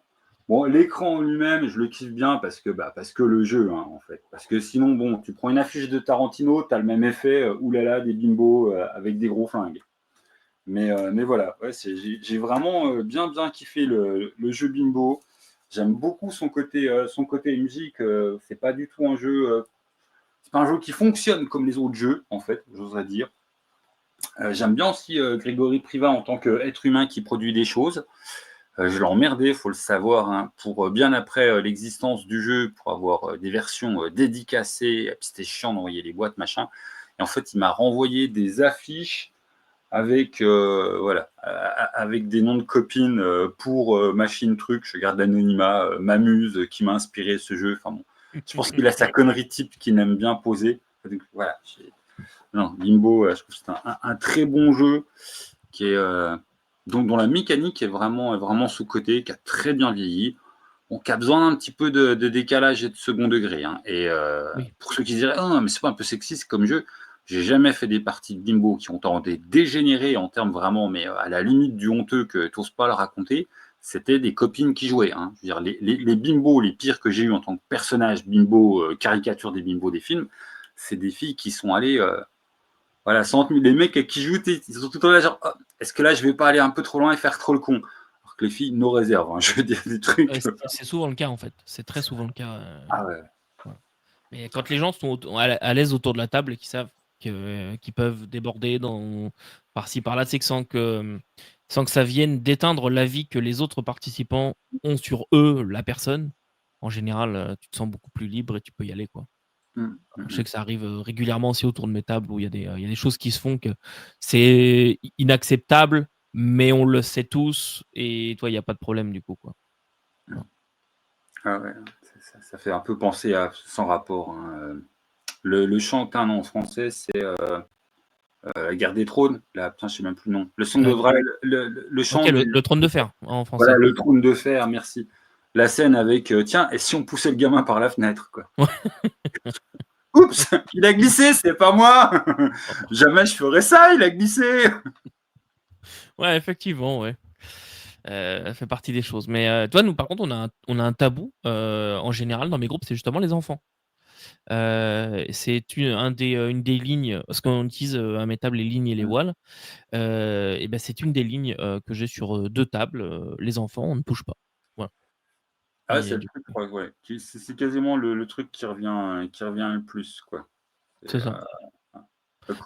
S1: Bon, l'écran en lui-même, je le kiffe bien parce que le jeu, hein, en fait. Parce que sinon, bon, tu prends une affiche de Tarantino, tu as le même effet, oulala, des bimbos avec des gros flingues. Mais voilà, ouais, j'ai vraiment bien kiffé le jeu Bimbo. J'aime beaucoup son côté musique. C'est pas du tout un jeu. C'est pas un jeu qui fonctionne comme les autres jeux, en fait, j'oserais dire. J'aime bien aussi Grégory Privat en tant qu'être humain qui produit des choses. Je l'ai emmerdé, il faut le savoir, hein, pour bien après l'existence du jeu, pour avoir des versions dédicacées. Puis c'était chiant d'envoyer les boîtes, machin. Et en fait, il m'a renvoyé des affiches avec voilà, avec des noms de copines pour machine truc. Je garde l'anonymat, m'amuse, qui m'a inspiré ce jeu. Enfin bon, je pense qu'il a sa connerie type qu'il aime bien poser. Donc, voilà. Non, Limbo, je trouve que c'est un très bon jeu qui est dont la mécanique est vraiment sous-cotée, qui a très bien vieilli, qui a besoin d'un petit peu de décalage et de second degré. Hein. Et
S2: Oui.
S1: pour ceux qui diraient, oh, mais c'est pas un peu sexiste comme jeu, j'ai jamais fait des parties de Bimbo qui ont été dégénérées en termes vraiment, mais à la limite du honteux que tu n'oses pas le raconter. C'était des copines qui jouaient. Hein. Je veux dire, les bimbos les pires que j'ai eu en tant que personnage bimbo, caricature des bimbos des films, c'est des filles qui sont allées Voilà, 100 000. Les mecs qui jouent, ils sont tout le temps là, genre, oh, est-ce que là, je vais pas aller un peu trop loin et faire trop le con? Alors que les filles, nos réserves, hein, je veux dire des trucs.
S2: C'est souvent le cas, en fait. C'est très souvent le cas.
S1: Ah ouais.
S2: Voilà. Mais quand les gens sont à l'aise autour de la table et qu'ils savent qu'ils peuvent déborder par-ci, par-là, c'est que sans que ça vienne d'éteindre l'avis que les autres participants ont sur eux, la personne, en général, tu te sens beaucoup plus libre et tu peux y aller, quoi. Je sais que ça arrive régulièrement aussi autour de mes tables où il y a des choses qui se font que c'est inacceptable, mais on le sait tous et toi, il n'y a pas de problème du coup, quoi.
S1: Ah ouais, ça fait un peu penser à Sans rapport, hein. Le chant qu'un en français, c'est La guerre des trônes. Là, putain, je sais même plus le nom. Le son de vrai, le chant
S2: Ok, le trône de fer en français.
S1: Voilà, le trône de fer, merci. La scène avec tiens, et si on poussait le gamin par la fenêtre, quoi. Oups, il a glissé, c'est pas moi. Jamais je ferais ça, il a glissé.
S2: Ouais, effectivement, ouais. Ça fait partie des choses. Mais toi, nous, par contre, on a un tabou en général dans mes groupes, c'est justement les enfants. C'est une des lignes, parce qu'on utilise à mes tables les lignes et les voiles. Et ben, c'est une des lignes que j'ai sur 2 tables. Les enfants, on ne touche pas. Voilà.
S1: Ah,
S2: Et
S1: c'est le truc, ouais. C'est quasiment le truc qui revient le plus, quoi.
S2: c'est ça.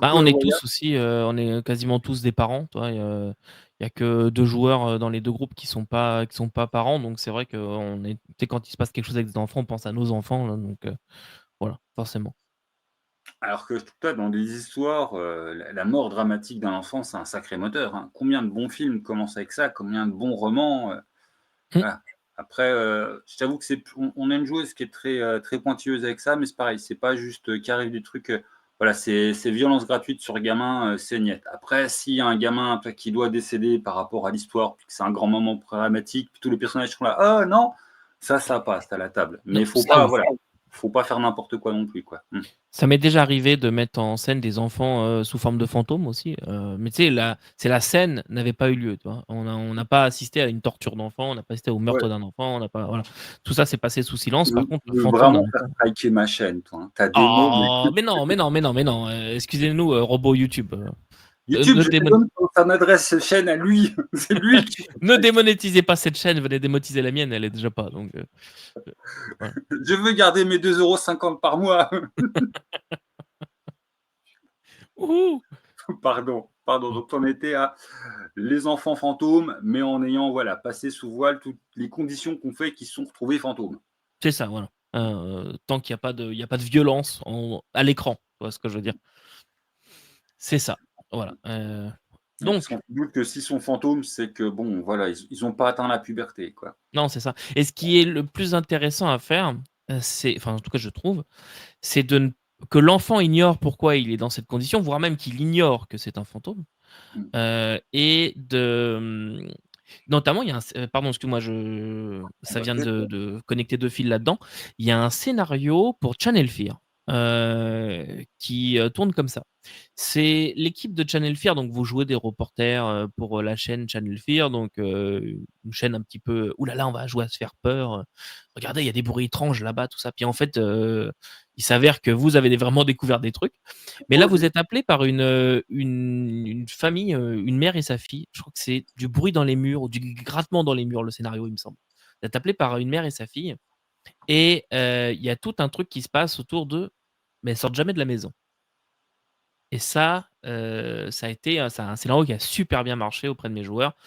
S2: Bah,
S1: Coucou
S2: on
S1: le
S2: est
S1: royal.
S2: tous aussi, on est quasiment tous des parents, toi. Il y a que 2 joueurs dans les 2 groupes qui sont pas parents, donc c'est vrai que tu sais, quand il se passe quelque chose avec des enfants, on pense à nos enfants, là, donc voilà, forcément.
S1: Alors que toi, dans des histoires, la mort dramatique d'un enfant, c'est un sacré moteur, hein. Combien de bons films commencent avec ça? Combien de bons romans,
S2: Mmh.
S1: voilà. Après, je t'avoue que on a une joueuse qui est très pointilleuse avec ça, mais c'est pareil, c'est pas juste, qu'il arrive des trucs, voilà, c'est violence gratuite sur gamin, c'est niet. Après, s'il y a un gamin, toi, qui doit décéder par rapport à l'histoire, puis que c'est un grand moment dramatique, puis tous les personnages sont là: «Oh non!» ça passe à la table.
S2: Non,
S1: Mais faut
S2: ça
S1: pas,
S2: oui.
S1: voilà, faut pas faire n'importe quoi non plus, quoi.
S2: Ça m'est déjà arrivé de mettre en scène des enfants, sous forme de fantômes aussi, mais tu sais, la scène n'avait pas eu lieu, tu vois? On n'a pas assisté à une torture d'enfant, on n'a pas assisté au
S1: Ouais,
S2: meurtre d'un enfant, on n'a pas voilà. Tout ça s'est passé sous silence.
S1: tu
S2: Par
S1: veux
S2: contre,
S1: tu
S2: le
S1: veux
S2: fantôme d'un
S1: vraiment faire
S2: enfant.
S1: striker ma chaîne, toi, hein. Tu as des mots, mais
S2: Oh! Mais non, mais non, mais non, mais non, excusez-nous, robot YouTube,
S1: YouTube,
S2: ne
S1: je te donne son adresse chaîne à lui. C'est lui qui
S2: ne démonétisez pas cette chaîne, venez démonétiser la mienne, elle est déjà pas donc voilà.
S1: je veux garder mes 2,50 € par mois.
S2: Wouhou!
S1: Pardon. Donc on était à les enfants fantômes, mais en ayant, voilà, passé sous voile toutes les conditions qu'on fait qui se sont retrouvés fantômes.
S2: C'est ça, voilà. Tant qu'il y a pas de violence à l'écran, tu vois ce que je veux dire? C'est ça, voilà,
S1: Ouais, parce qu'on
S2: donc
S1: se doute que s'ils sont fantômes, c'est que bon, voilà, ils ont pas atteint la puberté, quoi.
S2: non, c'est ça et ce qui est le plus intéressant à faire, c'est enfin, en tout cas, je trouve, c'est de ne que l'enfant ignore pourquoi il est dans cette condition, voire même qu'il ignore que c'est un fantôme,
S1: Mmh.
S2: et notamment, il y a pardon, excuse-moi, ça
S1: Bah,
S2: vient
S1: peut-être,
S2: de connecter 2 fils là-dedans. Il y a un scénario pour Channel Fear, qui tourne comme ça. C'est l'équipe de Channel Fear, donc vous jouez des reporters pour la chaîne Channel Fear, donc une chaîne un petit peu ouh là là, on va jouer à se faire peur. Regardez, il y a des bruits étranges là-bas, tout ça. Puis en fait, il s'avère que vous avez vraiment découvert des trucs. Mais là,
S1: oh,
S2: vous êtes appelé par une famille, une mère et sa fille. Je crois que c'est du bruit dans les murs ou du grattement dans les murs, le scénario, il me semble. Vous êtes appelé par une mère et sa fille et il y a tout un truc qui se passe autour d'eux, mais elles sortent jamais de la maison. Et ça, ça a été c'est un scénario qui a super bien marché auprès de mes joueurs,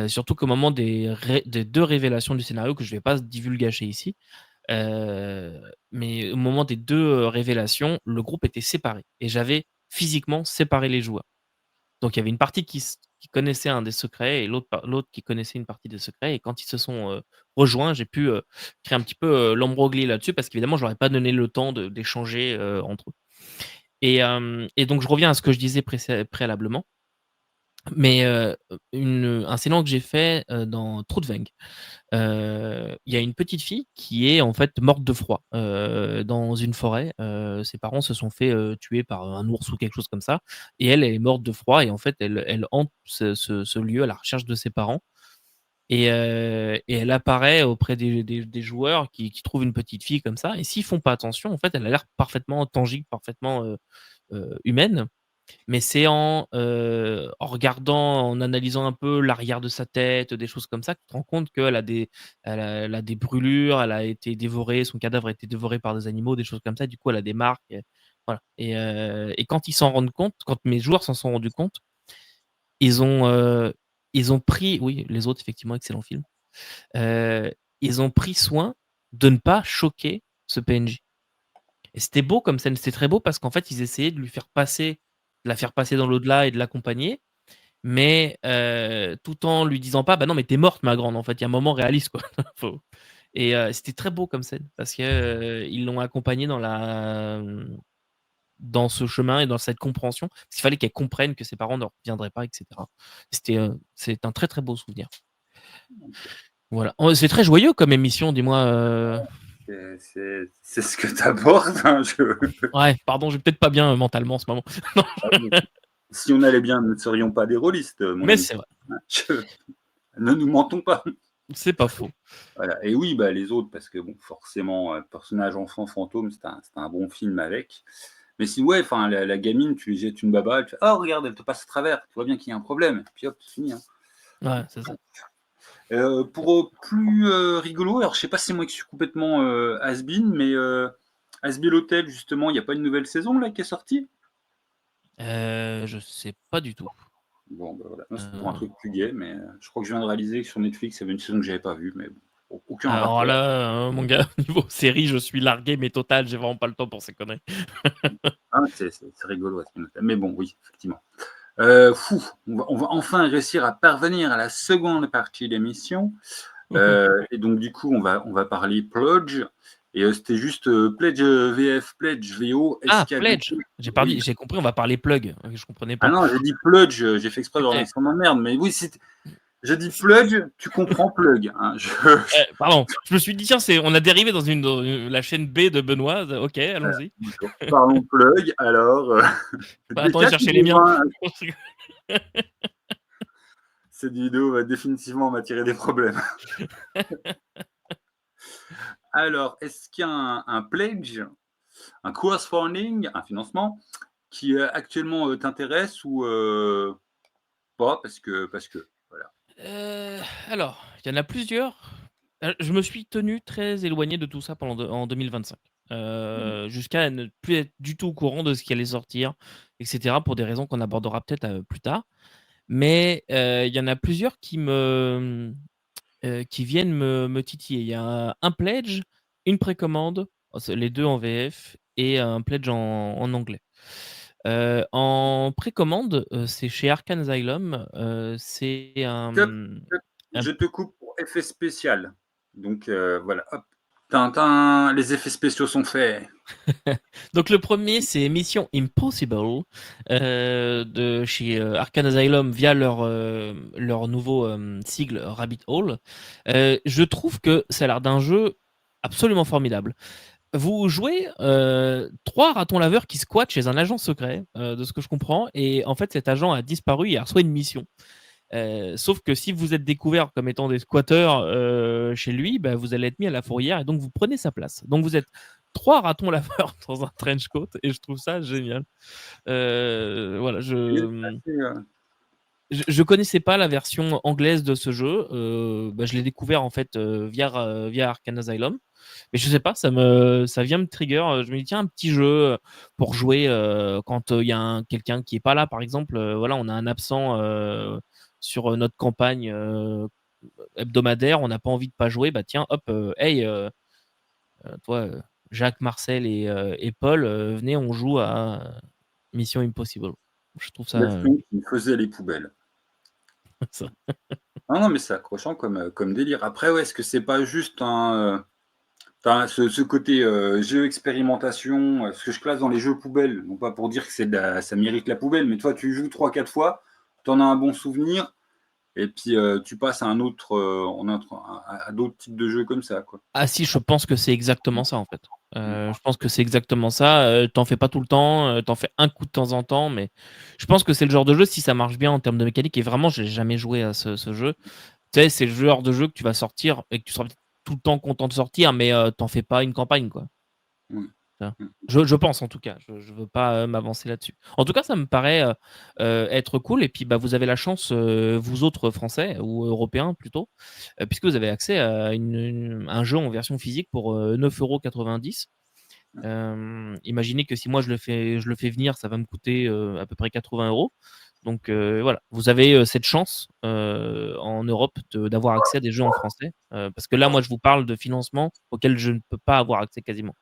S2: surtout qu'au moment des 2 révélations du scénario que je vais pas divulgacher ici, mais au moment des 2 révélations, le groupe était séparé et j'avais physiquement séparé les joueurs. Donc il y avait une partie qui connaissait un des secrets et l'autre qui connaissait une partie des secrets et quand ils se sont, rejoints, j'ai pu, créer un petit peu, l'embroglio là-dessus parce qu'évidemment, je leur ai pas donné le temps d'échanger, entre eux. Et donc je reviens à ce que je disais préalablement, mais un scénario que j'ai fait, dans Trudvang. Il y a une petite fille qui est en fait morte de froid, dans une forêt. Ses parents se sont fait, tuer par un ours ou quelque chose comme ça et elle est morte de froid et en fait elle hante ce lieu à la recherche de ses parents et elle apparaît auprès des joueurs qui trouvent une petite fille comme ça et s'ils font pas attention, en fait, elle a l'air parfaitement tangible, parfaitement, humaine Mais c'est en regardant, en analysant un peu l'arrière de sa tête, des choses comme ça, que tu te rends compte qu'elle a elle a des brûlures, elle a été dévorée, son cadavre a été dévoré par des animaux, des choses comme ça. Du coup, elle a des marques, voilà. Et quand ils s'en rendent compte, quand mes joueurs s'en sont rendus compte, ils ont, heu, ils ont pris, oui, les autres effectivement, excellent film. Heu, Ils ont pris soin de ne pas choquer ce PNJ. Et c'était beau comme scène, c'était très beau parce qu'en fait, ils essayaient de la faire passer dans l'au-delà et de l'accompagner, mais tout en lui disant pas: «Bah non, mais tu es morte ma grande», en fait, il y a un moment réaliste quoi. Faut C'était très beau comme scène parce que, ils l'ont accompagnée dans ce chemin et dans cette compréhension. Parce qu'il fallait qu'elle comprenne que ses parents ne reviendraient pas et cetera. C'est un très, très beau souvenir. Voilà. Oh, c'est très joyeux comme émission, dis-moi,
S1: C'est ce que tu abordes, hein,
S2: Ouais, pardon, je vais peut-être pas bien, mentalement en ce moment. Non,
S1: Si on allait bien, nous ne serions pas des rôlistes, mon
S2: mais
S1: ami.
S2: c'est vrai,
S1: Je Ne nous mentons pas.
S2: c'est pas faux.
S1: Voilà et oui, bah, les autres parce que bon, forcément, Personnage enfant fantôme, c'était un bon film avec. Mais si ouais, enfin la gamine, tu lui jettes une baba, elle fait: «Oh regarde, elle te passe à travers, tu vois bien qu'il y a un problème» et puis hop, c'est fini, hein.
S2: Ouais, c'est ça.
S1: Pour, plus, rigolo, alors je sais pas si c'est moi qui suis complètement, has-been, mais, Asbel Hotel justement, il y a pas une nouvelle saison là qui est sortie?
S2: Je sais pas du tout.
S1: Bon, bah, voilà, moi c'était pour un
S2: Heu,
S1: truc plus gai, mais, je crois que je viens de réaliser que sur Netflix, il y avait une saison que j'avais pas vue, mais bon, aucun
S2: alors
S1: rapport.
S2: là, mon gars, niveau série, je suis largué, mais total, j'ai vraiment pas le temps pour ces conneries.
S1: Ah, c'est rigolo Asbel Hotel, mais bon, oui, effectivement. Fou, on va enfin réussir à parvenir à la seconde partie de l'émission. Et donc du coup, on va parler Pledge et c'était juste, Pledge, VF, Pledge VO. Est-ce
S2: Ah,
S1: qu'il y a des
S2: Pledge!
S1: oui.
S2: J'ai compris, on va parler plug, je comprenais
S1: Ah
S2: pas.
S1: non, j'ai dit Pludge, j'ai fait exprès d'avoir un
S2: Eh,
S1: accent de merde, mais oui, si j'ai dit Pludge, tu comprends Plug, hein.
S2: pardon, je me suis dit: «Tiens, on a dérivé dans la chaîne B de Benoît, OK, allons-y».
S1: Bonjour. Parlons Plug alors,
S2: Bah, attendez,
S1: DK, tu
S2: chercher les
S1: dis
S2: miens.
S1: moi, cette vidéo va définitivement m'attirer des problèmes. Alors, est-ce qu'il y a un pledge, un crowdfunding, un financement qui, actuellement, t'intéresse ou, pas parce que, voilà.
S2: Heu, alors, il y en a plusieurs. Je me suis tenu très éloigné de tout ça en 2025,
S1: Mmh.
S2: jusqu'à ne plus être du tout au courant de ce qui allait sortir et cetera, pour des raisons qu'on abordera peut-être, plus tard. Mais, il y en a plusieurs qui viennent me titiller. Il y a un pledge, une précommande, oh, c'est les 2 en VF et un pledge en anglais. En précommande, c'est chez Arkham Asylum, c'est
S1: Stop, stop,
S2: un
S1: je te coupe pour effet spécial. Donc, voilà, hop. Tintin, les effets spéciaux sont faits.
S2: donc le premier c'est Mission Impossible, de chez, Arkham Asylum via leur nouveau, sigle Rabbit Hole. Je trouve que ça a l'air d'un jeu absolument formidable. Vous jouez, 3 ratons laveurs qui squattent chez un agent secret, de ce que je comprends, et en fait cet agent a disparu et a reçoit une mission. Sauf que si vous êtes découvert comme étant des squatteurs, chez lui, bah, vous allez être mis à la fourrière et donc vous prenez sa place. Donc vous êtes 3 ratons laveurs dans un trench coat et je trouve ça génial. Voilà,
S1: C'est assez,
S2: je connaissais pas la version anglaise de ce jeu, bah, je l'ai découvert en fait, via Arkham Asylum. Mais je sais pas, ça vient me trigger, je me dis: «Tiens, un petit jeu, pour jouer, quand, il y a quelqu'un qui est pas là», par exemple, voilà, on a un absent, sur, notre campagne, hebdomadaire, on n'a pas envie de pas jouer, bah, tiens, hop, hey, toi, Jacques, Marcel et Paul, venez, on joue à Mission Impossible. Je trouve ça,
S1: l'action qui faisait les poubelles.
S2: ça
S1: Non, non, mais c'est accrochant comme délire. Après, ouais, est-ce que c'est pas juste ce côté, jeu expérimentation, ce que je classe dans les jeux poubelles, non pas pour dire que ça mérite la poubelle, mais toi, tu joues 3-4 fois, tu en as un bon souvenir et puis, tu passes à un autre, à d'autres types de jeux comme ça, quoi.
S2: Ah si, je pense que c'est exactement ça, en fait. Je pense que c'est exactement ça, tu fais pas tout le temps, tu fais un coup de temps en temps, mais je pense que c'est le genre de jeu, si ça marche bien en termes de mécanique, et vraiment j'ai jamais joué à ce jeu. Tu sais, c'est le genre de jeu que tu vas sortir et que tu seras peut-être tout le temps content de sortir, mais tu fais pas une campagne, quoi.
S1: Ouais.
S2: Je pense en tout cas, je ne veux pas m'avancer là-dessus. En tout cas, ça me paraît être cool. Et puis, bah, vous avez la chance, vous autres Français ou Européens plutôt, puisque vous avez accès à un jeu en version physique pour 9,90 €. Imaginez que si moi je le fais venir, ça va me coûter à peu près 80 €. Donc voilà, vous avez cette chance en Europe d'avoir accès à des jeux en français. Parce que là, moi, je vous parle de financement auquel je ne peux pas avoir accès quasiment.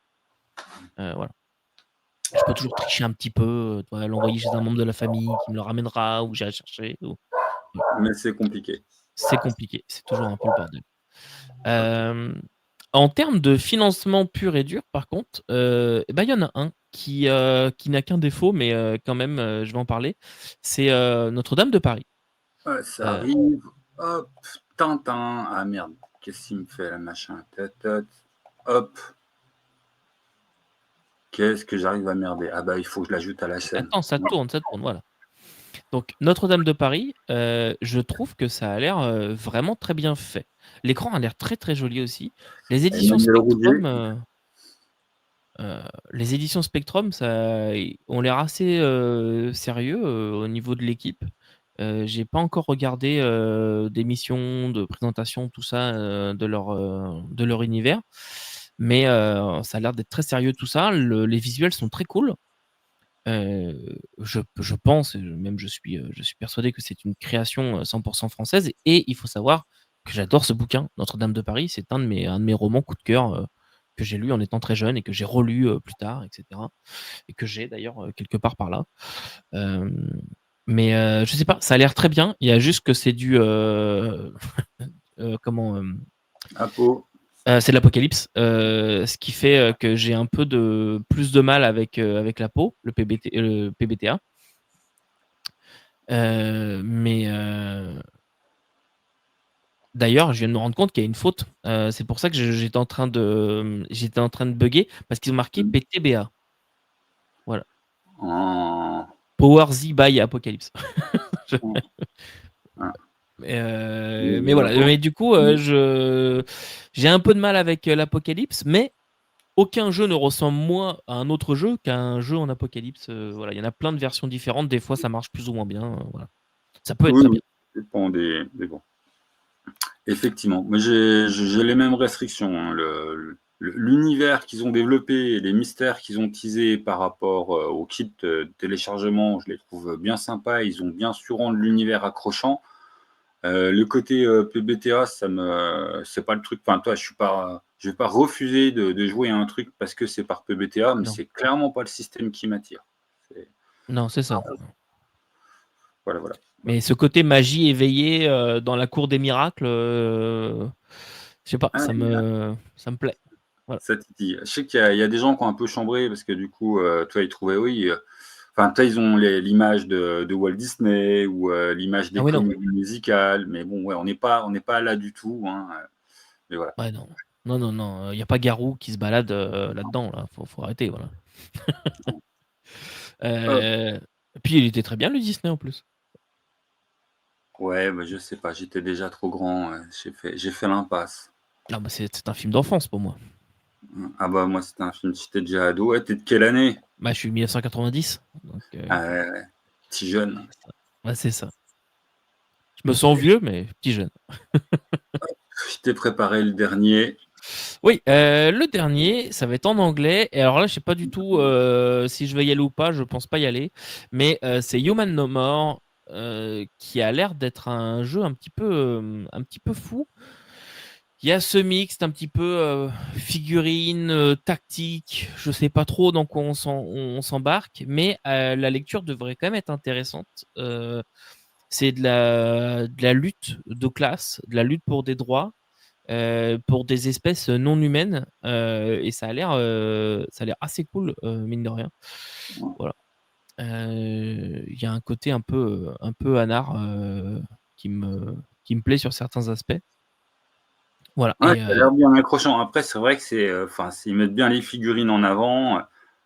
S2: Voilà. Je peux toujours tricher un petit peu, tu vois, l'envoyer chez un membre de la famille qui me le ramènera ou j'irai chercher ou
S1: Mais c'est compliqué.
S2: c'est compliqué, c'est toujours un peu le bordel.
S1: Ok.
S2: En termes de financement pur et dur, par contre, et bah, il y en a un qui n'a qu'un défaut, mais quand même, je vais en parler. C'est Notre-Dame de Paris.
S1: Ouais, ça
S2: Heu,
S1: arrive. Hop, Tintin. Ah merde, qu'est-ce qu'il me fait là, machin? Hop, qu'est-ce que j'arrive à merder? Ah bah il faut que je l'ajoute à la chaîne.
S2: Attends, ça tourne, voilà. Donc Notre-Dame de Paris, je trouve que ça a l'air vraiment très bien fait. L'écran a l'air très, très joli aussi. Les éditions
S1: Emmanuel Roudier.
S2: Spectrum, les éditions Spectrum, ça ont l'air assez sérieux au niveau de l'équipe. J'ai pas encore regardé d'émissions, de présentations, tout ça de leur univers, mais ça a l'air d'être très sérieux tout ça. Les visuels sont très cool. Je pense, et même je suis persuadé que c'est une création 100% française. Et il faut savoir que j'adore ce bouquin, Notre-Dame de Paris. C'est un de mes romans coup de cœur que j'ai lu en étant très jeune et que j'ai relu plus tard, etc. Et que j'ai d'ailleurs quelque part par là. Euh, mais je sais pas, ça a l'air très bien. Il y a juste que c'est du comment
S1: Apo.
S2: c'est de l'apocalypse, ce qui fait que j'ai un peu plus de mal avec la peau, le PBTA. Mais d'ailleurs, je viens de me rendre compte qu'il y a une faute. C'est pour ça que j'étais en train de bugger parce qu'ils ont marqué PTBA. Voilà.
S1: En...
S2: Power Z by Apocalypse.
S1: Ah.
S2: Mais voilà. Mais du coup, j'ai un peu de mal avec l'Apocalypse, mais aucun jeu ne ressemble moins à un autre jeu qu'à un jeu en Apocalypse. Voilà, il y en a plein de versions différentes. Des fois, ça marche plus ou moins bien. Voilà. Ça peut être
S1: Oui,
S2: très
S1: oui,
S2: bien.
S1: ça dépend des bons. Effectivement, mais j'ai les mêmes restrictions, hein. L'univers qu'ils ont développé et les mystères qu'ils ont teasés par rapport au kit de téléchargement, je les trouve bien sympas. Ils ont bien su rendre l'univers accrochant. Le côté PBTA, c'est pas le truc. Enfin, toi, je vais pas refuser de jouer à un truc parce que c'est par PBTA, mais
S2: Non,
S1: c'est clairement pas le système qui m'attire. C'est-
S2: non, c'est ça.
S1: Voilà, voilà.
S2: Mais ce côté magie éveillée dans la cour des miracles, je sais pas,
S1: Ah,
S2: ça me plaît. Voilà.
S1: ça titille. Je sais qu'il y a des gens qui ont un peu chambré parce que du coup, toi, ils trouvaient, oui. Enfin, toi, ils ont l'image de Walt Disney ou l'image
S2: Ah
S1: des
S2: oui, non.
S1: comédies musicales, mais bon, ouais, on n'est pas là du tout, hein. Mais voilà.
S2: Ouais, non. Non, non, non. Il n'y a pas Garou qui se balade là-dedans. Là. Faut arrêter. Voilà.
S1: Hop.
S2: Euh, Puis il était très bien, le Disney en plus.
S1: Ouais, bah, je sais pas, j'étais déjà trop grand. J'ai fait l'impasse.
S2: Ah, bah, c'est un film d'enfance pour moi.
S1: Ah bah moi, c'était un film, j'étais déjà ado. Ouais, t'es de quelle année?
S2: Bah, je suis 1990. Donc,
S1: Ah ouais, ouais. Petit jeune.
S2: c'est ça. Ouais, c'est ça. Je me sens vieux, mais petit jeune.
S1: Je t'ai préparé le dernier.
S2: Oui, le dernier, ça va être en anglais. Et alors là, je sais pas du tout si je vais y aller ou pas. Je pense pas y aller. Mais c'est Human No More, qui a l'air d'être un jeu un petit peu fou. Il y a ce mixte un petit peu figurine, tactique. Je sais pas trop dans quoi on s'embarque, mais la lecture devrait quand même être intéressante. C'est de la lutte de classe, de la lutte pour des droits pour des espèces non humaines et ça a l'air assez cool mine de rien. Voilà. Il y a un côté un peu anard qui me plaît sur certains aspects. Voilà.
S1: Ouais,
S2: Et
S1: ça a l'air bien accrochant. Après, c'est vrai que enfin, ils mettent bien les figurines en avant.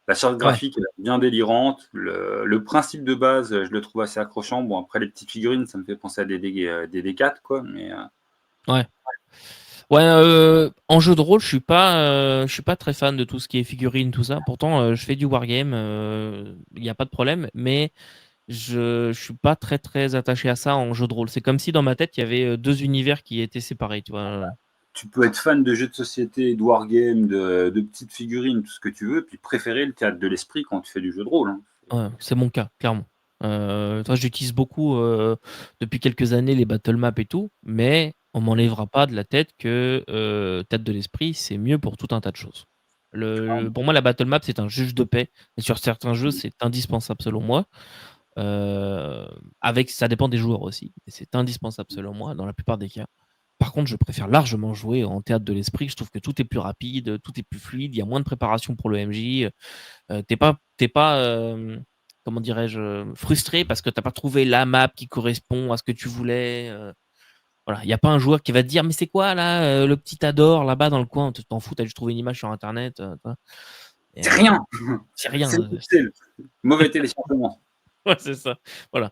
S1: La charte
S2: ouais,
S1: graphique elle est bien délirante. Le principe de base, je le trouve assez accrochant. Bon, après, les petites figurines, ça me fait penser à des D4, quoi. Mais
S2: ouais. Ouais, en jeu de rôle, je suis pas très fan de tout ce qui est figurines, tout ça. Pourtant, je fais du wargame, il n'y a pas de problème, mais je suis pas très très attaché à ça en jeu de rôle. C'est comme si dans ma tête, il y avait deux univers qui étaient séparés, tu vois.
S1: Tu peux être fan de jeux de société, de wargame, de petites figurines, tout ce que tu veux, puis préférer le théâtre de l'esprit quand tu fais du jeu de rôle. Hein.
S2: Ouais, c'est mon cas, clairement. Toi, j'utilise beaucoup depuis quelques années les battle maps et tout, mais on m'enlèvera pas de la tête que tête de l'esprit, c'est mieux pour tout un tas de choses. Pour moi, la battle map, c'est un juge de paix. Et sur certains jeux, c'est indispensable selon moi. Ça dépend des joueurs aussi, mais c'est indispensable selon moi dans la plupart des cas. Par contre, je préfère largement jouer en théâtre de l'esprit. Je trouve que tout est plus rapide, tout est plus fluide, il y a moins de préparation pour le MJ. T'es pas comment dirais-je, frustré parce que t'as pas trouvé la map qui correspond à ce que tu voulais. Voilà, il y a pas un joueur qui va te dire mais c'est quoi là le petit Adore là-bas dans le coin, tu t'en fous, t'as juste trouvé une image sur internet.
S1: C'est rien.
S2: C'est rien.
S1: C'est pixel. Mauvais téléchargement.
S2: Ouais, c'est ça. Voilà.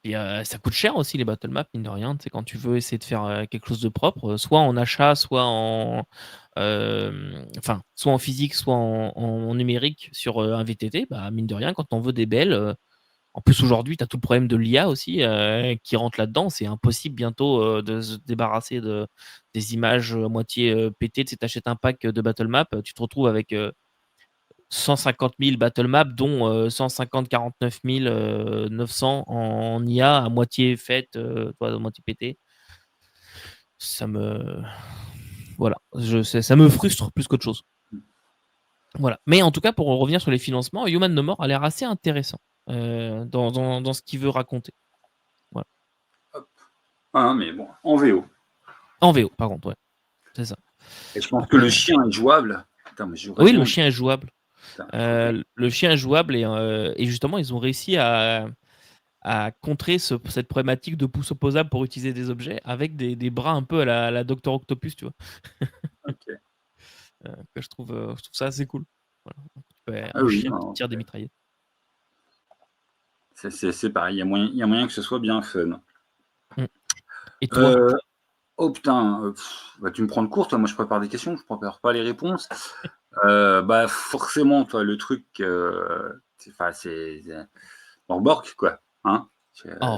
S2: Et ça coûte cher aussi les battle maps, mine de rien. C'est quand tu veux essayer de faire quelque chose de propre, soit en achat, soit soit en physique, soit en numérique sur un VTT, bah, mine de rien, quand on veut des belles. En plus, aujourd'hui, tu as tout le problème de l'IA aussi qui rentre là-dedans. C'est impossible bientôt de se débarrasser des images à moitié pétées. Tu sais, t'achètes un pack de battle map, tu te retrouves avec 150 000 battle maps, dont 150 49 900 en IA à moitié faites, à moitié pétées. Ça me voilà, ça me frustre plus qu'autre chose. Voilà. Mais en tout cas, pour revenir sur les financements, Human No More a l'air assez intéressant dans ce qu'il veut raconter. Voilà.
S1: Ah, mais bon, en VO.
S2: En VO, par contre, ouais. C'est ça.
S1: Et je pense que le chien est jouable. Putain, mais
S2: Oui, le chien est jouable.
S1: Putain,
S2: Le chien est jouable et justement, ils ont réussi à contrer cette problématique de pouce opposable pour utiliser des objets avec des bras un peu à la Docteur Octopus, tu vois.
S1: okay.
S2: Que je trouve ça assez cool. Voilà.
S1: Ah
S2: Un
S1: oui,
S2: chien qui
S1: non,
S2: tire des mitraillettes.
S1: c'est pareil, il y a moyen que ce soit bien fun.
S2: Et toi
S1: Oh putain, bah, tu me prends de court, toi. Moi, je prépare des questions, je prépare pas les réponses. Bah, forcément, toi, le truc, c'est Borborg, quoi. Hein
S2: Oh,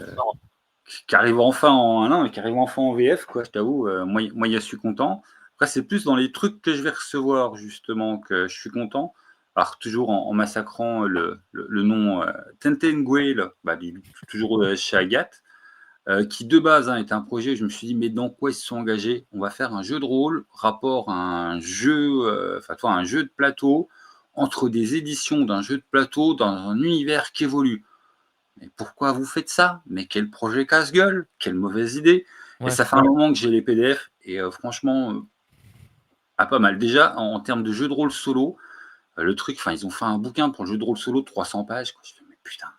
S1: qui arrive enfin en non, mais qui arrive enfin en VF, quoi. Je t'avoue, moi, je suis content. Après, c'est plus dans les trucs que je vais recevoir justement que je suis content. Alors toujours en massacrant le nom Tenten bah, toujours chez Agathe. Qui de base était un projet, je me suis dit, mais dans quoi ils se sont engagés? On va faire un jeu de rôle, rapport à un jeu, un jeu de plateau, entre des éditions d'un jeu de plateau dans un univers qui évolue. Mais pourquoi vous faites ça? Mais quel projet casse-gueule, quelle mauvaise idée. Et
S2: ouais.
S1: ça fait un moment que j'ai les PDF, et franchement, pas mal. Déjà, en termes de jeu de rôle solo, le truc, ils ont fait un bouquin pour le jeu de rôle solo de 300 pages. Quoi. Je fais, mais putain.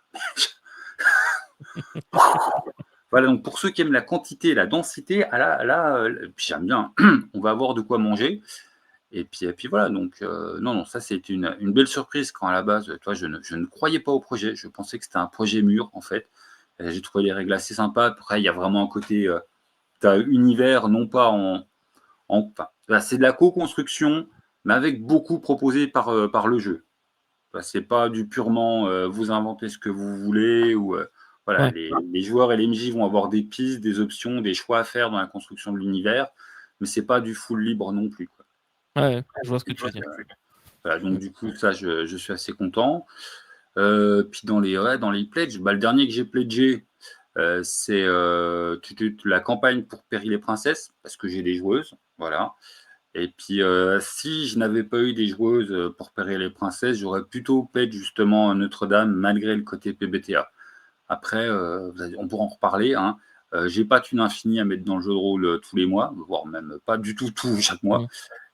S1: Voilà, donc pour ceux qui aiment la quantité et la densité, puis j'aime bien, on va avoir de quoi manger. Et puis voilà, donc non, ça c'est une belle surprise quand à la base, toi, je ne croyais pas au projet. Je pensais que c'était un projet mûr, en fait. J'ai trouvé les règles assez sympas. Après, il y a vraiment un côté univers, non pas c'est de la co-construction, mais avec beaucoup proposé par le jeu. C'est pas du purement vous inventez ce que vous voulez ou voilà,
S2: Ouais.
S1: les joueurs et les MJ vont avoir des pistes, des options, des choix à faire dans la construction de l'univers, mais c'est pas du full libre non plus. Quoi.
S2: Ouais, je vois ce que tu veux dire.
S1: Voilà, donc du coup, ça, je suis assez content. Puis dans les pledges, bah, le dernier que j'ai pledgé, c'est la campagne pour Péri les Princesses, parce que j'ai des joueuses, voilà. Et puis, si je n'avais pas eu des joueuses pour Péri les Princesses, j'aurais plutôt pledge justement Notre-Dame, malgré le côté PBTA. Après, on pourra en reparler. Hein. J'ai pas thune infinie à mettre dans le jeu de rôle tous les mois, voire même pas du tout chaque mois.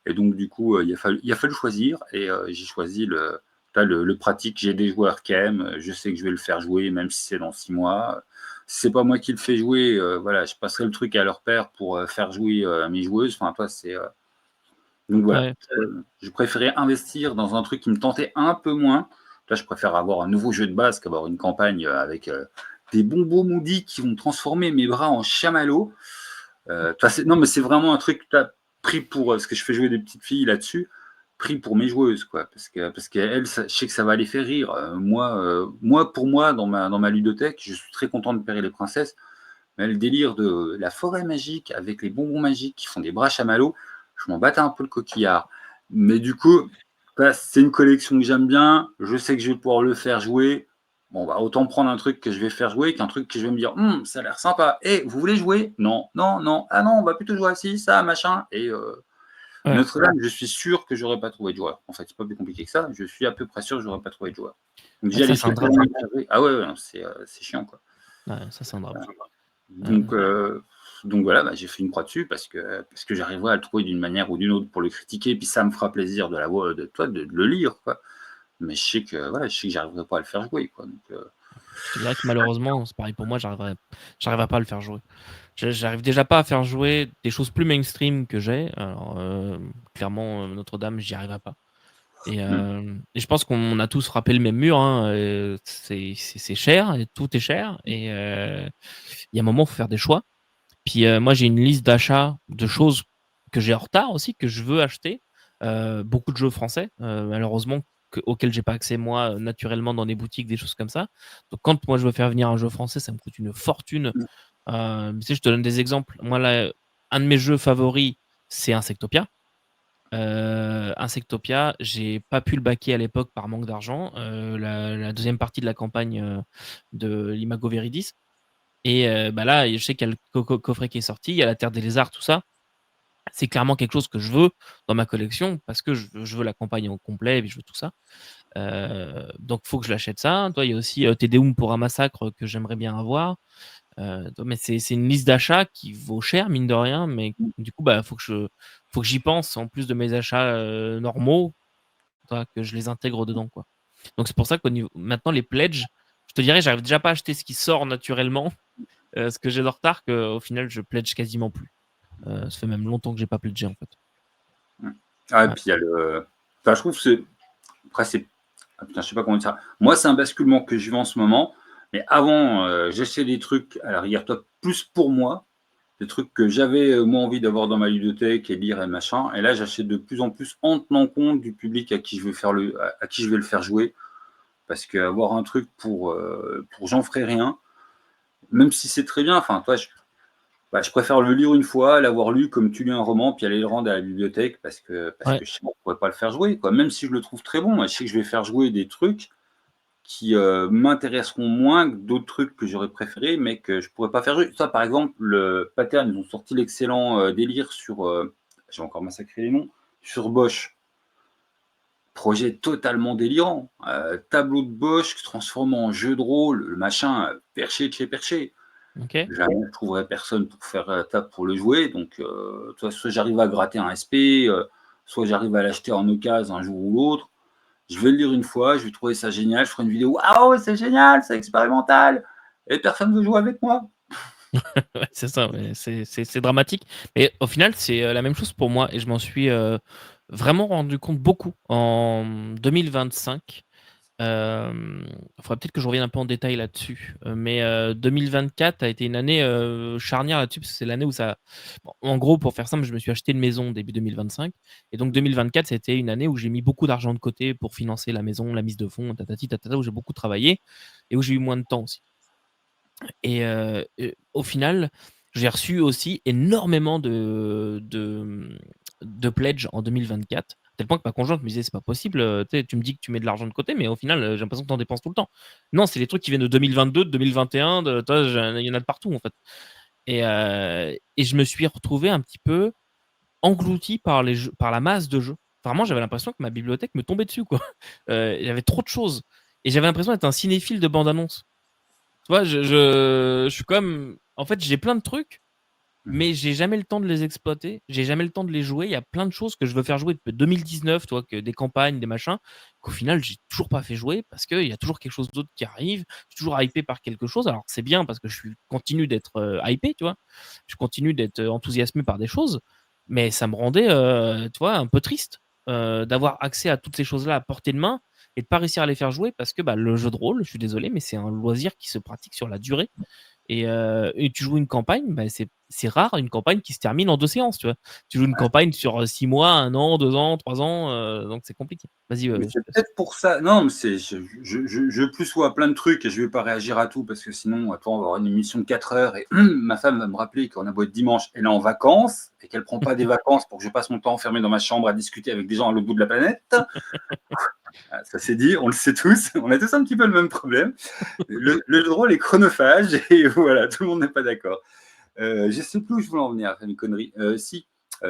S1: Et donc, du coup, il a fallu choisir. Et j'ai choisi le pratique. J'ai des joueurs qui aiment. Je sais que je vais le faire jouer, même si c'est dans 6 mois. Si c'est pas moi qui le fais jouer, voilà, je passerai le truc à leur père pour faire jouer mes joueuses. Enfin, toi, c'est. Donc voilà.
S2: Ouais.
S1: Je préférais investir dans un truc qui me tentait un peu moins. Là, je préfère avoir un nouveau jeu de base qu'avoir une campagne avec des bonbons moudis qui vont transformer mes bras en chamallows. Non, mais c'est vraiment un truc. pris pour parce que je fais jouer des petites filles là-dessus, pris pour mes joueuses, quoi, parce qu'elles, je sais que ça va les faire rire. Pour moi, dans ma ludothèque, je suis très content de Perry et les princesses, mais le délire de la forêt magique avec les bonbons magiques qui font des bras chamallows, je m'en battais un peu le coquillard. Mais du coup, c'est une collection que j'aime bien, je sais que je vais pouvoir le faire jouer. Bon, bah, autant prendre un truc que je vais faire jouer qu'un truc que je vais me dire, ça a l'air sympa. Vous voulez jouer? Non, non, non. Ah non, on va plutôt jouer assis, ça, machin.
S2: Ouais.
S1: Notre-Dame, je suis sûr que j'aurais pas trouvé de joueur. En fait, c'est pas plus compliqué que ça. Je suis à peu près sûr que j'aurais pas trouvé de joueur. Donc déjà,
S2: ça,
S1: les
S2: c'est un
S1: trucs
S2: drame.
S1: ah ouais, non, c'est chiant, quoi.
S2: Ouais, ça, c'est un drame.
S1: Donc voilà, j'ai fait une croix dessus parce que j'arriverai à le trouver d'une manière ou d'une autre pour le critiquer, puis ça me fera plaisir de le lire, quoi. Mais je sais que j'arriverai pas à le faire jouer, quoi.
S2: Je dirais que malheureusement, c'est pareil pour moi, j'arriverai pas à le faire jouer. J'arrive déjà pas à faire jouer des choses plus mainstream que j'ai. Alors, clairement, Notre-Dame, j'y arriverai pas. Et je pense qu'on a tous frappé le même mur, hein, c'est cher, et tout est cher, et il y a un moment, il faut faire des choix. Puis moi, j'ai une liste d'achats de choses que j'ai en retard aussi, que je veux acheter. Beaucoup de jeux français, malheureusement, auxquels j'ai pas accès moi, naturellement dans des boutiques, des choses comme ça. Donc quand moi je veux faire venir un jeu français, ça me coûte une fortune. Tu sais, je te donne des exemples. Moi là, un de mes jeux favoris, c'est Insectopia. Insectopia, j'ai pas pu le backer à l'époque par manque d'argent. La deuxième partie de la campagne de l'Imago Veridis. Et bah là, je sais qu'il y a le coffret qui est sorti, il y a la Terre des Lézards, tout ça. C'est clairement quelque chose que je veux dans ma collection parce que je veux la campagne en complet et puis je veux tout ça. Donc il faut que je l'achète ça. Toi, il y a aussi Te Deum pour un massacre que j'aimerais bien avoir. Mais c'est une liste d'achats qui vaut cher, mine de rien, mais du coup, bah, faut que j'y pense en plus de mes achats normaux, que je les intègre dedans, quoi. Donc c'est pour ça que maintenant, les pledges, je te dirais, j'arrive déjà pas à acheter ce qui sort naturellement, ce que j'ai de retard, qu'au final, je pledge quasiment plus. Ça fait même longtemps que j'ai pas pledgé, en fait.
S1: Et puis il y a le. Enfin, je trouve que c'est. Après, c'est. Ah, putain, je sais pas comment dire ça. Moi, c'est un basculement que je vis en ce moment. Mais avant, j'achetais des trucs, à la rigueur, plus pour moi, des trucs que j'avais moi envie d'avoir dans ma ludothèque et lire et machin. Et là, j'achète de plus en plus en tenant compte du public à qui je vais le faire jouer. Parce qu'avoir un truc pour j'en ferai rien, même si c'est très bien, enfin, toi, je préfère le lire une fois, l'avoir lu comme tu lis un roman, puis aller le rendre à la bibliothèque parce que
S2: Ouais.
S1: je sais qu'on ne pourrait pas le faire jouer, quoi. Même si je le trouve très bon, je sais que je vais faire jouer des trucs qui m'intéresseront moins que d'autres trucs que j'aurais préférés, mais que je ne pourrais pas faire jouer. Ça, par exemple, le Pattern, ils ont sorti l'excellent délire sur, j'ai encore massacré les noms, sur Bosch. Projet totalement délirant. Tableau de Bosch transformé en jeu de rôle, le machin perché de chez perché.
S2: Ok.
S1: Jamais je trouverai personne pour faire table pour le jouer. Donc, soit j'arrive à gratter un SP, soit j'arrive à l'acheter en occasion un jour ou l'autre. Je vais le lire une fois, je vais trouver ça génial, je ferai une vidéo. Waouh, c'est génial, c'est expérimental. Et personne ne veut jouer avec moi.
S2: Ouais, c'est ça, ouais, c'est dramatique. Mais au final, c'est la même chose pour moi et je m'en suis vraiment rendu compte beaucoup en 2025. Il faudrait peut-être que je revienne un peu en détail là-dessus. Mais 2024 a été une année charnière là-dessus, parce que c'est l'année où ça. Bon, en gros, pour faire simple, je me suis acheté une maison début 2025. Et donc 2024, c'était une année où j'ai mis beaucoup d'argent de côté pour financer la maison, la mise de fonds, tatati, tatata, où j'ai beaucoup travaillé et où j'ai eu moins de temps aussi. Et au final, j'ai reçu aussi énormément de pledges en 2024, à tel point que ma conjointe me disait: «C'est pas possible, tu me dis que tu mets de l'argent de côté, mais au final, j'ai l'impression que tu en dépenses tout le temps». Non, c'est des trucs qui viennent de 2022, de 2021, il y en a de partout, en fait. Et je me suis retrouvé un petit peu englouti par les jeux, par la masse de jeux. Vraiment, j'avais l'impression que ma bibliothèque me tombait dessus, quoi. Il y avait trop de choses et j'avais l'impression d'être un cinéphile de bande annonce. Tu vois, je suis comme. En fait, j'ai plein de trucs, mais j'ai jamais le temps de les exploiter. J'ai jamais le temps de les jouer. Il y a plein de choses que je veux faire jouer depuis 2019, tu vois, que des campagnes, des machins, qu'au final, j'ai toujours pas fait jouer parce qu'il y a toujours quelque chose d'autre qui arrive. Je suis toujours hypé par quelque chose. Alors, c'est bien parce que continue d'être hypé, tu vois. Je continue d'être enthousiasmé par des choses, mais ça me rendait, tu vois, un peu triste d'avoir accès à toutes ces choses-là à portée de main et de pas réussir à les faire jouer parce que bah, le jeu de rôle, je suis désolé, mais c'est un loisir qui se pratique sur la durée. Et tu joues une campagne, bah, c'est rare une campagne qui se termine en 2 séances, tu vois? Tu joues une campagne sur 6 mois, 1 an, 2 ans, 3 ans, donc c'est compliqué. Vas-y,
S1: Mais
S2: je
S1: c'est
S2: te laisse.
S1: peut-être pour ça. Non, mais c'est, je plus vois plein de trucs et je vais pas réagir à tout parce que sinon, attends, on va avoir une émission de 4 heures et ma femme va me rappeler qu'on a beau être dimanche, elle est en vacances et qu'elle prend pas des vacances pour que je passe mon temps enfermé dans ma chambre à discuter avec des gens à l'autre bout de la planète. Ah, ça c'est dit, on le sait tous, on a tous un petit peu le même problème. Le jeu de rôle est chronophage et voilà, tout le monde n'est pas d'accord. Je sais plus où je voulais en venir, une connerie. Si,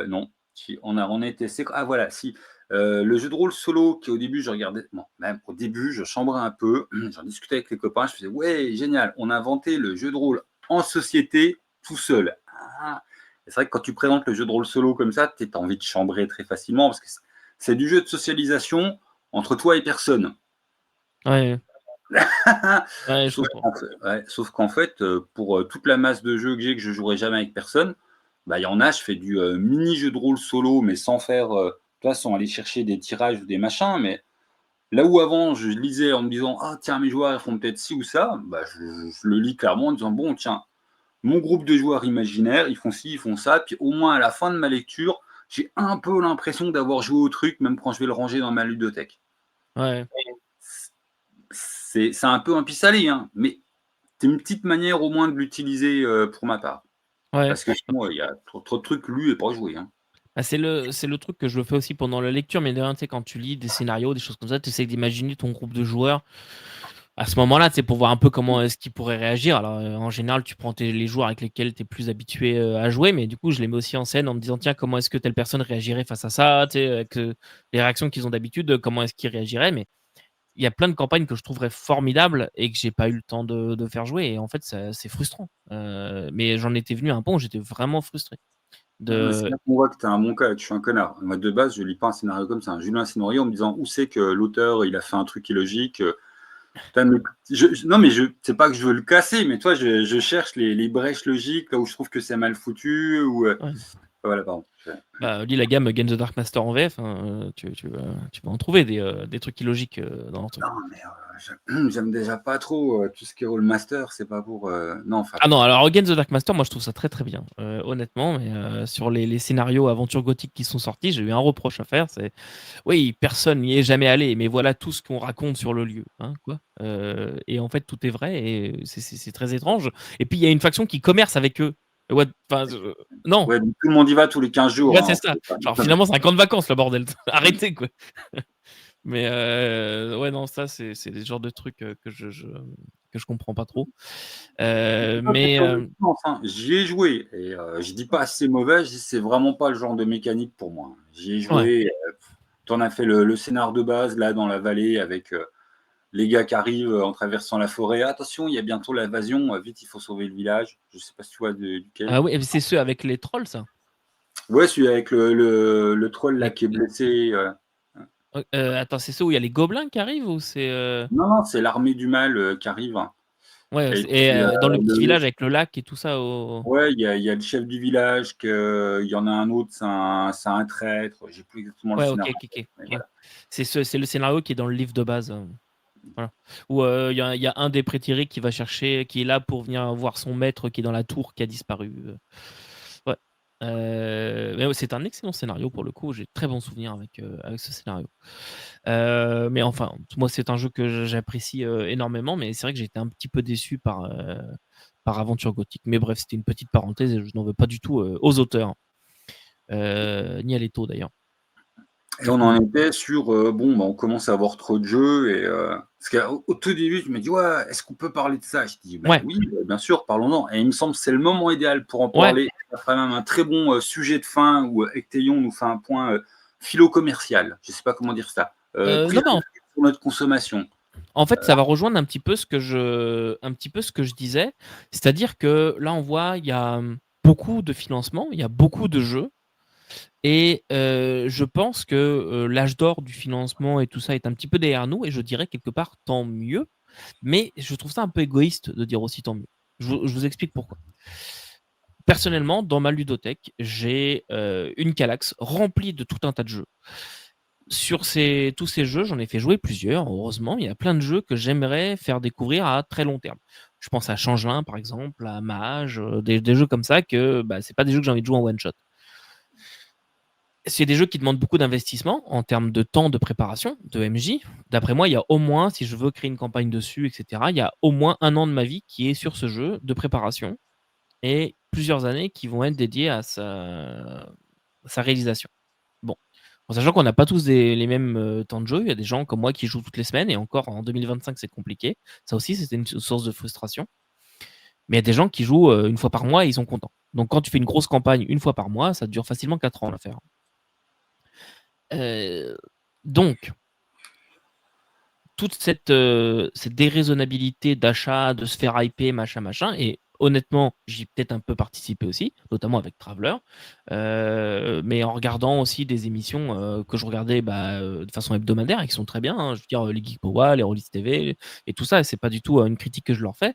S1: non, si, on a été. Ah voilà, si. Le jeu de rôle solo qui au début je regardais, bon, même au début je chambrais un peu, j'en discutais avec les copains, je faisais ouais génial, on a inventé le jeu de rôle en société tout seul. Ah. C'est vrai que quand tu présentes le jeu de rôle solo comme ça, tu as envie de chambrer très facilement parce que c'est du jeu de socialisation entre toi et personne.
S2: Ouais, ouais, je
S1: Sauf
S2: comprends.
S1: qu'en fait, ouais, sauf qu'en fait, pour toute la masse de jeux que j'ai, que je jouerai jamais avec personne, bah, il y en a, je fais du mini jeu de rôle solo, mais sans faire, tu vois, sans aller chercher des tirages ou des machins. Mais là où avant, je lisais en me disant, ah tiens, mes joueurs ils font peut-être ci ou ça, bah, je le lis clairement en disant, bon, tiens, mon groupe de joueurs imaginaires, ils font ci, ils font ça. Puis au moins à la fin de ma lecture, j'ai un peu l'impression d'avoir joué au truc, même quand je vais le ranger dans ma ludothèque.
S2: Ouais.
S1: C'est un peu un pis-aller, hein, mais c'est une petite manière au moins de l'utiliser pour ma part.
S2: Ouais.
S1: Parce que sinon, il y a trop de trucs lus et pas joués, hein.
S2: Bah, c'est le truc que je fais aussi pendant la lecture, mais de rien, tu sais, quand tu lis des scénarios, des choses comme ça, tu essaies d'imaginer ton groupe de joueurs à ce moment-là, tu sais, pour voir un peu comment est-ce qu'ils pourraient réagir. Alors, en général, tu prends les joueurs avec lesquels tu es plus habitué à jouer, mais du coup, je les mets aussi en scène en me disant, tiens, comment est-ce que telle personne réagirait face à ça, tu sais, avec les réactions qu'ils ont d'habitude, comment est-ce qu'ils réagiraient. Mais il y a plein de campagnes que je trouverais formidables et que j'ai pas eu le temps de faire jouer. Et en fait, c'est frustrant. Mais j'en étais venu à un point où j'étais vraiment frustré.
S1: Non, mais c'est
S2: De...
S1: là qu'on voit que tu es un bon cas et que je suis un connard. Moi, de base, je lis pas un scénario comme ça. Je lis un scénario en me disant où c'est que l'auteur il a fait un truc illogique. Putain, mais non, mais c'est pas que je veux le casser, mais toi, je cherche les brèches logiques là où je trouve que c'est mal foutu. Ou,
S2: Ouais.
S1: voilà, pardon.
S2: Bah, lis la gamme Games of Dark Master en VF, hein, tu vas en trouver des trucs illogiques dans leur truc.
S1: Non, mais j'aime déjà pas trop tout ce qui est Roll Master. C'est pas pour. Non, enfin.
S2: Ah non, alors Games of Dark Master, moi je trouve ça très très bien, honnêtement, mais sur les scénarios aventures gothiques qui sont sortis, j'ai eu un reproche à faire, c'est oui, personne n'y est jamais allé, mais voilà tout ce qu'on raconte sur le lieu, hein, quoi. Et en fait, tout est vrai et c'est très étrange. Et puis il y a une faction qui commerce avec eux. Ouais, enfin, non,
S1: Ouais, donc tout le monde y va tous les 15 jours,
S2: ouais,
S1: hein.
S2: c'est ça. Genre finalement, c'est un camp de vacances, le bordel. Arrêtez, quoi. Mais ouais, non, ça, c'est des genres de trucs que je comprends pas trop.
S1: C'est pas
S2: Mais
S1: question de sens, hein. J'y ai joué et je dis pas c'est mauvais, je dis c'est vraiment pas le genre de mécanique pour moi. J'y ai
S2: ouais.
S1: joué, tu en as fait le scénar de base là dans la vallée avec les gars qui arrivent en traversant la forêt. Attention, il y a bientôt l'invasion, vite il faut sauver le village. Je sais pas si tu vois duquel.
S2: Ah oui, c'est ceux avec les trolls, ça?
S1: Ouais, celui avec le troll là
S2: Les
S1: qui est blessé.
S2: attends, c'est ceux où il y a les gobelins qui arrivent ou c'est,
S1: Non, non, c'est l'armée du mal qui arrive.
S2: ouais,
S1: Et puis
S2: dans le petit village avec le lac et tout ça au
S1: ouais, il y a le chef du village, il y en a un autre, c'est un traître. J'ai plus exactement le
S2: ouais, OK,
S1: scénario.
S2: OK, OK,
S1: Mais
S2: OK.
S1: voilà.
S2: C'est le scénario qui est dans le livre de base, voilà. Où, il y a un des prétériques qui va chercher qui est là pour venir voir son maître qui est dans la tour qui a disparu, ouais. Mais ouais, c'est un excellent scénario pour le coup, j'ai de très bons souvenirs avec ce scénario. Mais enfin, moi, c'est un jeu que j'apprécie énormément, mais c'est vrai que j'ai été un petit peu déçu par Aventure Gothique. Mais bref, c'était une petite parenthèse et je n'en veux pas du tout aux auteurs, ni à l'étau d'ailleurs.
S1: Et on en était sur, bon, bah, on commence à avoir trop de jeux et parce qu'au tout début, je me dis: «Ouais, est-ce qu'on peut parler de ça?» Je dis: «Bah
S2: Ouais,
S1: oui, bien sûr, parlons-en» et il me semble que c'est le moment idéal pour en
S2: ouais,
S1: parler. Ça ferait même un très bon, sujet de fin où Ectéion nous fait un point, philo-commercial. Je sais pas comment dire ça. Prise
S2: non, mais
S1: de vue sur notre consommation.
S2: en fait, ça va rejoindre un petit peu ce que je disais. C'est-à-dire que là, on voit, il y a beaucoup de financement, il y a beaucoup de jeux. Et je pense que l'âge d'or du financement et tout ça est un petit peu derrière nous. Et je dirais quelque part tant mieux. Mais je trouve ça un peu égoïste de dire aussi tant mieux. Je vous explique pourquoi. Personnellement, dans ma ludothèque, j'ai une Kallax remplie de tout un tas de jeux. Sur tous ces jeux, j'en ai fait jouer plusieurs, heureusement. Il y a plein de jeux que j'aimerais faire découvrir à très long terme. Je pense à Changelin, par exemple, à Mage, des jeux comme ça que c'est pas des jeux que j'ai envie de jouer en one shot. C'est des jeux qui demandent beaucoup d'investissement en termes de temps de préparation, de MJ. D'après moi, il y a au moins, si je veux créer une campagne dessus, etc., il y a au moins 1 an de ma vie qui est sur ce jeu de préparation et plusieurs années qui vont être dédiées à sa réalisation. Bon, en sachant qu'on n'a pas tous les mêmes temps de jeu, il y a des gens comme moi qui jouent toutes les semaines et encore en 2025 c'est compliqué. Ça aussi c'était une source de frustration. Mais il y a des gens qui jouent une fois par mois et ils sont contents. Donc quand tu fais une grosse campagne une fois par mois, ça dure facilement 4 ans à faire. Donc, toute cette déraisonnabilité d'achat, de se faire hyper, machin, et honnêtement, j'y ai peut-être un peu participé aussi, notamment avec Traveler, mais en regardant aussi des émissions que je regardais de façon hebdomadaire et qui sont très bien, hein, je veux dire les Geek Power, les Rollis TV et tout ça, et c'est pas du tout une critique que je leur fais,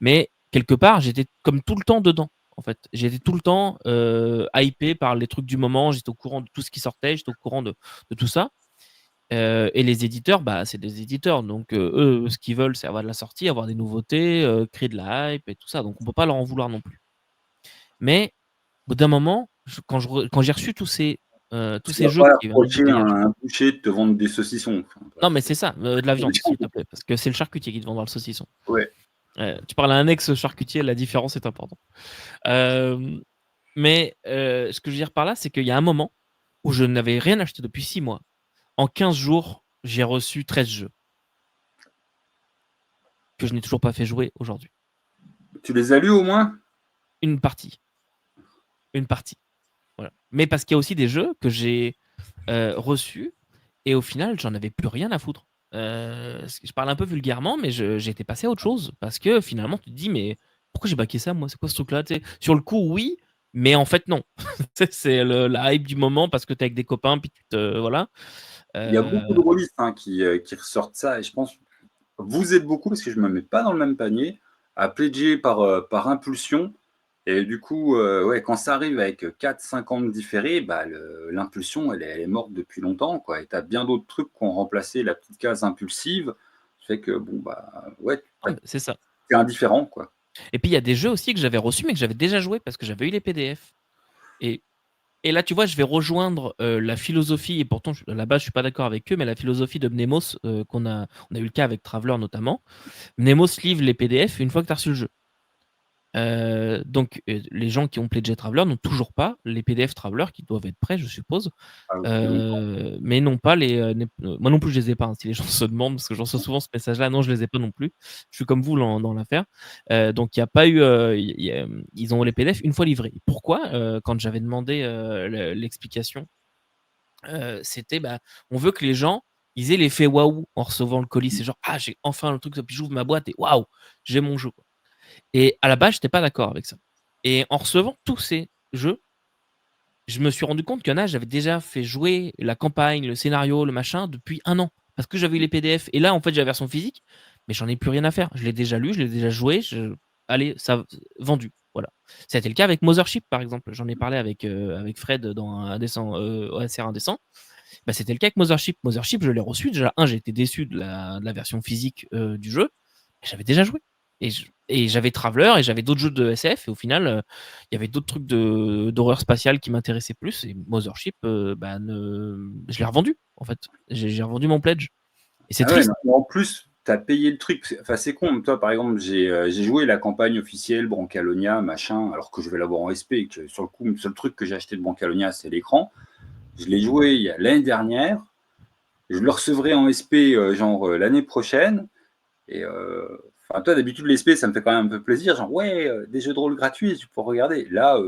S2: mais quelque part, j'étais comme tout le temps dedans. En fait, j'étais tout le temps hypé par les trucs du moment, j'étais au courant de tout ce qui sortait, j'étais au courant de tout ça. Et les éditeurs, c'est des éditeurs. Donc, eux, ce qu'ils veulent, c'est avoir de la sortie, avoir des nouveautés, créer de la hype et tout ça. Donc, on peut pas leur en vouloir non plus. Mais au bout d'un moment, quand j'ai reçu tous ces
S1: Tu vas
S2: jeux
S1: pas
S2: qui
S1: reprocher à un boucher de te vendre des saucissons. Enfin,
S2: non, mais c'est ça, de la viande, s'il te plaît, parce que c'est le charcutier qui te vendra le saucisson.
S1: Ouais.
S2: Tu parles à un ex-charcutier, la différence est importante. Mais ce que je veux dire par là, c'est qu'il y a un moment où je n'avais rien acheté depuis 6 mois. En 15 jours, j'ai reçu 13 jeux que je n'ai toujours pas fait jouer aujourd'hui.
S1: Tu les as lus au moins?
S2: Une partie. Voilà. Mais parce qu'il y a aussi des jeux que j'ai reçus et au final, j'en avais plus rien à foutre. Je parle un peu vulgairement, mais j'ai été passé à autre chose parce que finalement, tu te dis, mais pourquoi j'ai baqué ça, moi? C'est quoi ce truc-là? Sur le coup, oui, mais en fait, non. C'est la hype du moment parce que tu es avec des copains, puis voilà.
S1: Il y a beaucoup de releases qui ressortent ça, et je pense vous êtes beaucoup, parce que je ne me mets pas dans le même panier, à pledger par impulsion. Et du coup, ouais, quand ça arrive avec 4-5 ans de différé, l'impulsion, elle est morte depuis longtemps, quoi. Et tu as bien d'autres trucs qui ont remplacé la petite case impulsive. Ça fait que, ouais,
S2: C'est ça.
S1: c'est indifférent, quoi.
S2: Et puis il y a des jeux aussi que j'avais reçus, mais que j'avais déjà joué parce que j'avais eu les PDF. Et là, tu vois, je vais rejoindre la philosophie, et pourtant, à la base, je suis pas d'accord avec eux, mais la philosophie de Mnemos, on a eu le cas avec Traveler notamment. Mnemos livre les PDF une fois que tu as reçu le jeu. Donc, les gens qui ont pledgé Traveler n'ont toujours pas les PDF Traveler qui doivent être prêts, je suppose. Mais non pas moi non plus, je les ai pas, hein, si les gens se demandent, parce que j'en reçois souvent ce message-là. Non, je les ai pas non plus. Je suis comme vous dans l'affaire. Donc, il n'y a pas eu. Ils ont les PDF une fois livrés. Pourquoi quand j'avais demandé l'explication, c'était on veut que les gens ils aient l'effet waouh en recevant le colis. C'est genre, ah, j'ai enfin le truc, puis j'ouvre ma boîte et waouh, j'ai mon jeu, quoi. Et à la base, j'étais pas d'accord avec ça. Et en recevant tous ces jeux, je me suis rendu compte qu'il y en a, j'avais déjà fait jouer la campagne, le scénario, le machin depuis 1 an. Parce que j'avais eu les PDF. Et là, en fait, j'ai la version physique, mais j'en ai plus rien à faire. Je l'ai déjà lu, je l'ai déjà joué. Allez, ça vendu. Voilà. C'était le cas avec Mothership, par exemple. J'en ai parlé avec Fred dans OSR Indécent. C'était le cas avec Mothership. Mothership, je l'ai reçu. Déjà, j'ai été déçu de la version physique du jeu. J'avais déjà joué. Et j'avais Traveler et j'avais d'autres jeux de SF. Et au final, il y avait d'autres trucs d'horreur spatiale qui m'intéressaient plus. Et Mothership, je l'ai revendu, en fait. J'ai revendu mon pledge. Et c'est triste.
S1: Ouais, en plus, tu as payé le truc. Enfin, c'est con. Toi, par exemple, j'ai joué la campagne officielle, Brancalonia, machin, alors que je vais l'avoir en SP. Et que sur le coup, le seul truc que j'ai acheté de Brancalonia, c'est l'écran. Je l'ai joué l'année dernière. Je le recevrai en SP l'année prochaine. Et toi, d'habitude, les SP, ça me fait quand même un peu plaisir. Genre, ouais, des jeux de rôle gratuits, tu peux regarder. Là,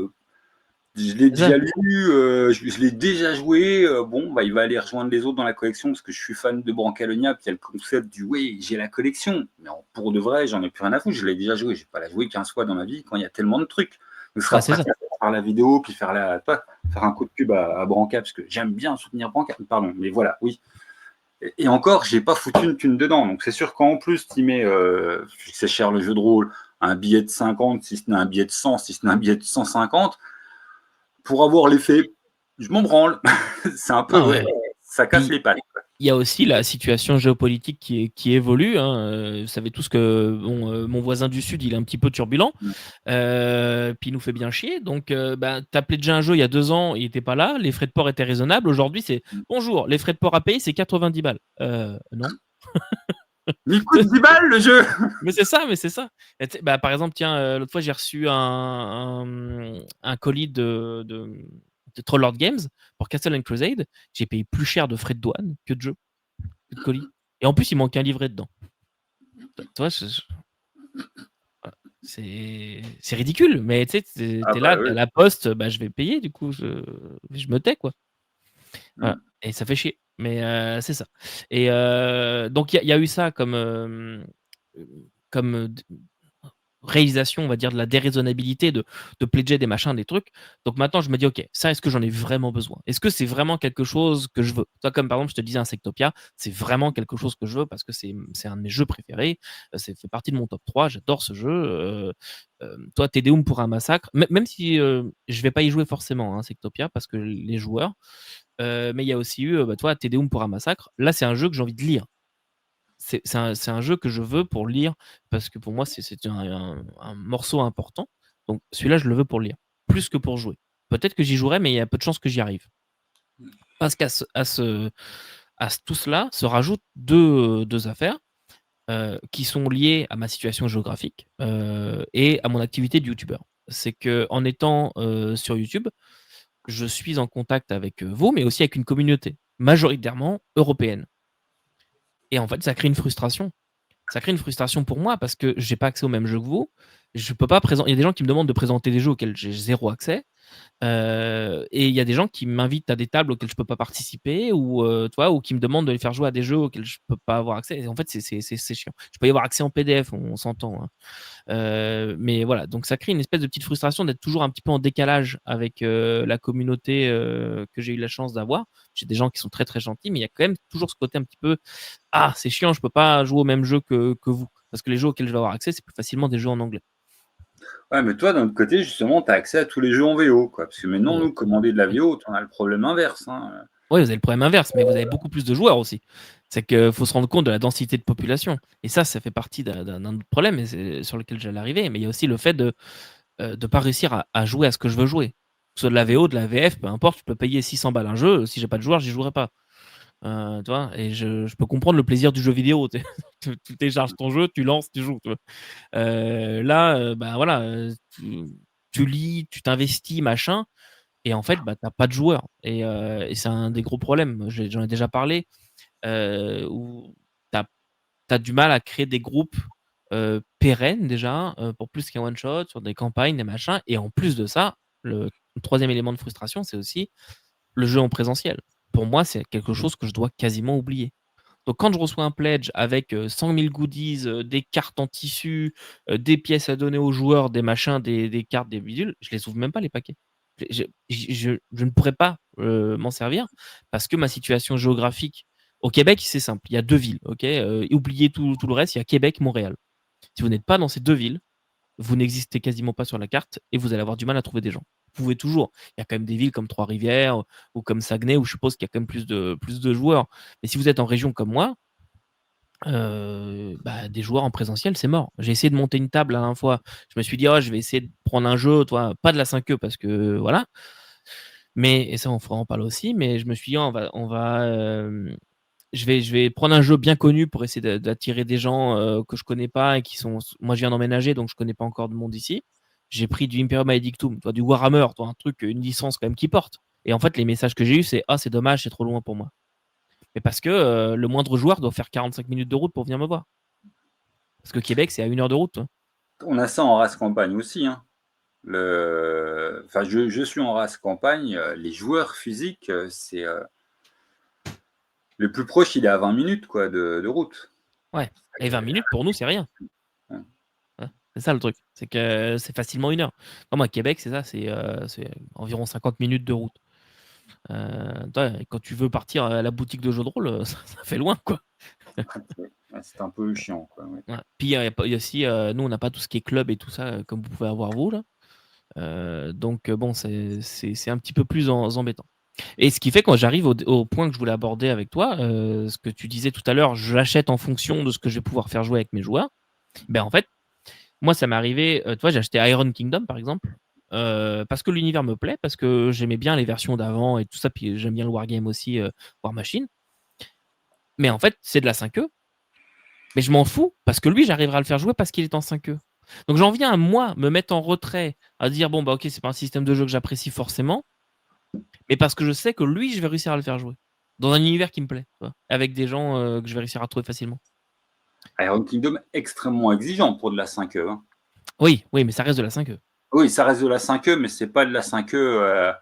S1: je l'ai déjà lu, je l'ai déjà joué. Il va aller rejoindre les autres dans la collection parce que je suis fan de Brancalonia. Puis il y a le concept du ouais, j'ai la collection. Mais pour de vrai, j'en ai plus rien à foutre. Je l'ai déjà joué. Je vais pas la jouer 15 fois dans ma vie quand il y a tellement de trucs. Donc, ce sera
S2: c'est ça.
S1: faire la vidéo, puis faire un coup de pub à Branca parce que j'aime bien soutenir Branca. Pardon, mais voilà, oui. Et encore, j'ai pas foutu une thune dedans. Donc c'est sûr qu'en plus, tu mets, c'est cher le jeu de rôle, un billet de 50, si ce n'est un billet de 100, si ce n'est un billet de 150, pour avoir l'effet, je m'en branle. C'est un peu, ça casse les pattes.
S2: il y a aussi la situation géopolitique qui évolue, hein. Vous savez tous que mon voisin du Sud, il est un petit peu turbulent,
S1: Mm.
S2: puis il nous fait bien chier. Donc, t'as déjà un jeu il y a 2 ans, il n'était pas là, les frais de port étaient raisonnables. Aujourd'hui, c'est bonjour, les frais de port à payer, c'est 90 balles. Non.
S1: Il coûte 10 balles le jeu.
S2: Mais c'est ça, mais c'est ça. Et par exemple, tiens, l'autre fois, j'ai reçu un colis de Trollord Games pour Castle and Crusade. J'ai payé plus cher de frais de douane que de jeu, que de colis. Et en plus, il manque un livret dedans. Tu vois, voilà. C'est ridicule, mais tu sais, t'es là,
S1: oui.
S2: à la poste, je vais payer, du coup, je me tais, quoi. Voilà.
S1: Mm.
S2: Et ça fait chier. Mais c'est ça. Et donc, il y a eu ça comme réalisation, on va dire, de la déraisonnabilité de pledger des machins, des trucs. Donc maintenant, je me dis, OK, ça, est-ce que j'en ai vraiment besoin? Est-ce que c'est vraiment quelque chose que je veux? Toi, comme par exemple, je te disais Insectopia, c'est vraiment quelque chose que je veux parce que c'est un de mes jeux préférés. Ça fait partie de mon top 3. J'adore ce jeu. Toi, Tedeum pour un massacre, même si je vais pas y jouer forcément, Insectopia, parce que les joueurs. Mais il y a aussi eu, toi, Tedeum pour un massacre. Là, c'est un jeu que j'ai envie de lire. C'est un jeu que je veux pour lire parce que pour moi, c'est un morceau important. Donc celui-là, je le veux pour lire, plus que pour jouer. Peut-être que j'y jouerai, mais il y a peu de chances que j'y arrive. Parce tout cela se rajoutent deux affaires qui sont liées à ma situation géographique et à mon activité de youtubeur. C'est qu'en étant sur YouTube, je suis en contact avec vous, mais aussi avec une communauté majoritairement européenne. Et en fait, ça crée une frustration. Ça crée une frustration pour moi parce que j'ai pas accès aux mêmes jeux que vous. Je peux pas présenter. Il y a des gens qui me demandent de présenter des jeux auxquels j'ai zéro accès. Et il y a des gens qui m'invitent à des tables auxquelles je peux pas participer ou, ou qui me demandent de les faire jouer à des jeux auxquels je peux pas avoir accès. Et en fait, c'est chiant. Je peux y avoir accès en PDF, on s'entend, hein. Mais voilà, donc ça crée une espèce de petite frustration d'être toujours un petit peu en décalage avec la communauté que j'ai eu la chance d'avoir. J'ai des gens qui sont très très gentils, mais il y a quand même toujours ce côté un petit peu c'est chiant, je peux pas jouer au même jeu que vous. Parce que les jeux auxquels je vais avoir accès, c'est plus facilement des jeux en anglais.
S1: Ouais, mais toi, d'un autre côté, justement, tu as accès à tous les jeux en VO, quoi. Parce que maintenant,
S2: Ouais.
S1: nous, commander de la VO, on a le problème inverse, hein.
S2: Oui, vous avez le problème inverse, mais vous avez beaucoup plus de joueurs aussi. C'est qu'il faut se rendre compte de la densité de population. Et ça fait partie d'un autre problème sur lequel j'allais arriver. Mais il y a aussi le fait de ne pas réussir à jouer à ce que je veux jouer. Que ce soit de la VO, de la VF, peu importe, je peux payer 600 balles un jeu. Si j'ai pas de joueur, j'y jouerai pas. Tu vois, et je peux comprendre le plaisir du jeu vidéo. Tu télécharges ton jeu, tu lances, tu joues. Tu vois. Là, voilà, tu lis, tu t'investis, machin, et en fait, t'as pas de joueurs. Et c'est un des gros problèmes. J'en ai déjà parlé, où t'as as du mal à créer des groupes pérennes déjà, pour plus qu'un one shot, sur des campagnes, des machins. Et en plus de ça, le troisième élément de frustration, c'est aussi le jeu en présentiel. Pour moi, c'est quelque chose que je dois quasiment oublier. Donc quand je reçois un pledge avec 100 000 goodies, des cartes en tissu, des pièces à donner aux joueurs, des machins, des cartes, des bidules, je les ouvre même pas les paquets. Je ne pourrais pas m'en servir parce que ma situation géographique au Québec, c'est simple. Il y a 2 villes, ok. Oubliez tout le reste, il y a Québec, Montréal. Si vous n'êtes pas dans ces 2 villes, vous n'existez quasiment pas sur la carte et vous allez avoir du mal à trouver des gens. Vous pouvez toujours. Il y a quand même des villes comme Trois-Rivières ou comme Saguenay où je suppose qu'il y a quand même plus de joueurs. Mais si vous êtes en région comme moi, des joueurs en présentiel, c'est mort. J'ai essayé de monter une table la dernière fois. Je me suis dit, je vais essayer de prendre un jeu, pas de la 5e parce que voilà. Mais, et ça, on fera en parler aussi, mais je me suis dit, je vais prendre un jeu bien connu pour essayer d'attirer des gens que je connais pas et qui sont. Moi, je viens d'emménager, donc je connais pas encore de monde ici. J'ai pris du Imperium Aedictum, du Warhammer, un truc, une licence quand même qui porte. Et en fait, les messages que j'ai eus, c'est c'est dommage, c'est trop loin pour moi. Mais parce que le moindre joueur doit faire 45 minutes de route pour venir me voir. Parce que Québec, c'est à 1 heure de route.
S1: On a ça en race campagne aussi, hein. Enfin, je suis en race campagne. Les joueurs physiques, c'est le plus proche, il est à 20 minutes quoi, de route.
S2: Ouais. Et 20 minutes, pour nous, c'est rien.
S1: Ouais.
S2: Ouais. C'est ça le truc. C'est que c'est facilement 1 heure. Comme à Québec, c'est ça, c'est environ 50 minutes de route. Quand tu veux partir à la boutique de jeux de rôle, ça fait loin, quoi.
S1: C'est un peu chiant, quoi. Ouais.
S2: Ouais. Puis il y a aussi, nous, on n'a pas tout ce qui est club et tout ça, comme vous pouvez avoir vous, là. Donc bon, c'est un petit peu plus embêtant. Et ce qui fait quand j'arrive au point que je voulais aborder avec toi, ce que tu disais tout à l'heure, je l'achète en fonction de ce que je vais pouvoir faire jouer avec mes joueurs. Ben en fait, moi ça m'est arrivé, tu vois, j'ai acheté Iron Kingdom par exemple, parce que l'univers me plaît, parce que j'aimais bien les versions d'avant et tout ça, puis j'aime bien le wargame aussi, War Machine. Mais en fait, c'est de la 5e. Mais je m'en fous, parce que lui, j'arriverai à le faire jouer parce qu'il est en 5e. Donc j'en viens à moi me mettre en retrait, à dire bon bah ok, c'est pas un système de jeu que j'apprécie forcément, mais parce que je sais que lui, je vais réussir à le faire jouer dans un univers qui me plaît, tu vois, avec des gens que je vais réussir à trouver facilement.
S1: Iron Kingdom, extrêmement exigeant pour de la 5e. Hein.
S2: Oui, oui, mais ça reste de la 5e.
S1: Oui, ça reste de la 5e, mais c'est pas de la 5e.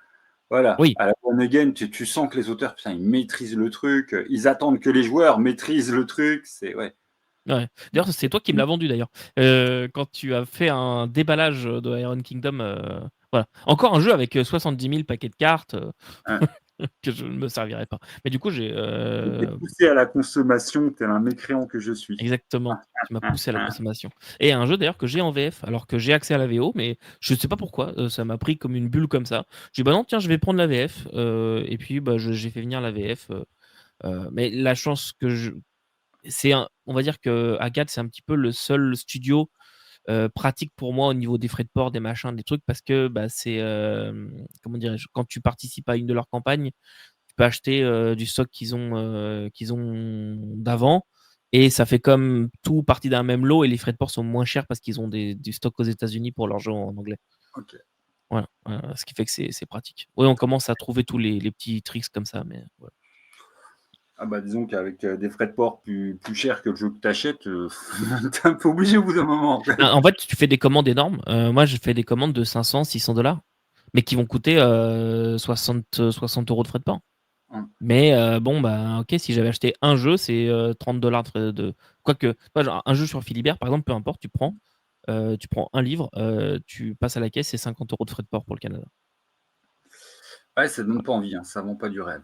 S1: Voilà.
S2: Oui.
S1: À la One Again, tu sens que les auteurs, putain, ils maîtrisent le truc. Ils attendent que les joueurs maîtrisent le truc. C'est ouais.
S2: Ouais. D'ailleurs, c'est toi qui me l'as vendu d'ailleurs. Quand tu as fait un déballage de Iron Kingdom, voilà. Encore un jeu avec 70 000 paquets de cartes
S1: Ouais.
S2: que je ne me servirai pas. Mais du coup, j'ai
S1: T'es poussé à la consommation, tel un mécréant que je suis.
S2: exactement. Tu m'as poussé à la consommation. Et un jeu d'ailleurs que j'ai en VF, alors que j'ai accès à la VO, mais je ne sais pas pourquoi, ça m'a pris comme une bulle comme ça. J'ai dit bah non, tiens, je vais prendre la VF. Et puis bah, j'ai fait venir la VF. Mais la chance que je. On va dire que Agathe, c'est un petit peu le seul studio pratique pour moi au niveau des frais de port, des machins, des trucs, parce que bah, c'est. Comment dirais-je, quand tu participes à une de leurs campagnes, tu peux acheter du stock qu'ils ont d'avant. Et ça fait comme tout partie d'un même lot et les frais de port sont moins chers parce qu'ils ont du stock aux États-Unis pour leurs jeux en anglais.
S1: Ok.
S2: Voilà. Ce qui fait que c'est pratique. Oui, on commence à trouver tous les petits tricks comme ça, mais voilà.
S1: Ah bah disons qu'avec des frais de port plus chers que le jeu que tu achètes, t'es un peu obligé au bout d'un moment.
S2: En fait, tu fais des commandes énormes. Moi, je fais des commandes de 500, 600 $, mais qui vont coûter 60 € de frais de port. Mais bon, bah, ok, si j'avais acheté un jeu, c'est 30 $ de. Quoique, un jeu sur Philibert, par exemple, peu importe, tu prends un livre, tu passes à la caisse, c'est 50 € de frais de port pour le Canada.
S1: Ouais, ça donne pas envie, hein, ça vend pas du rêve.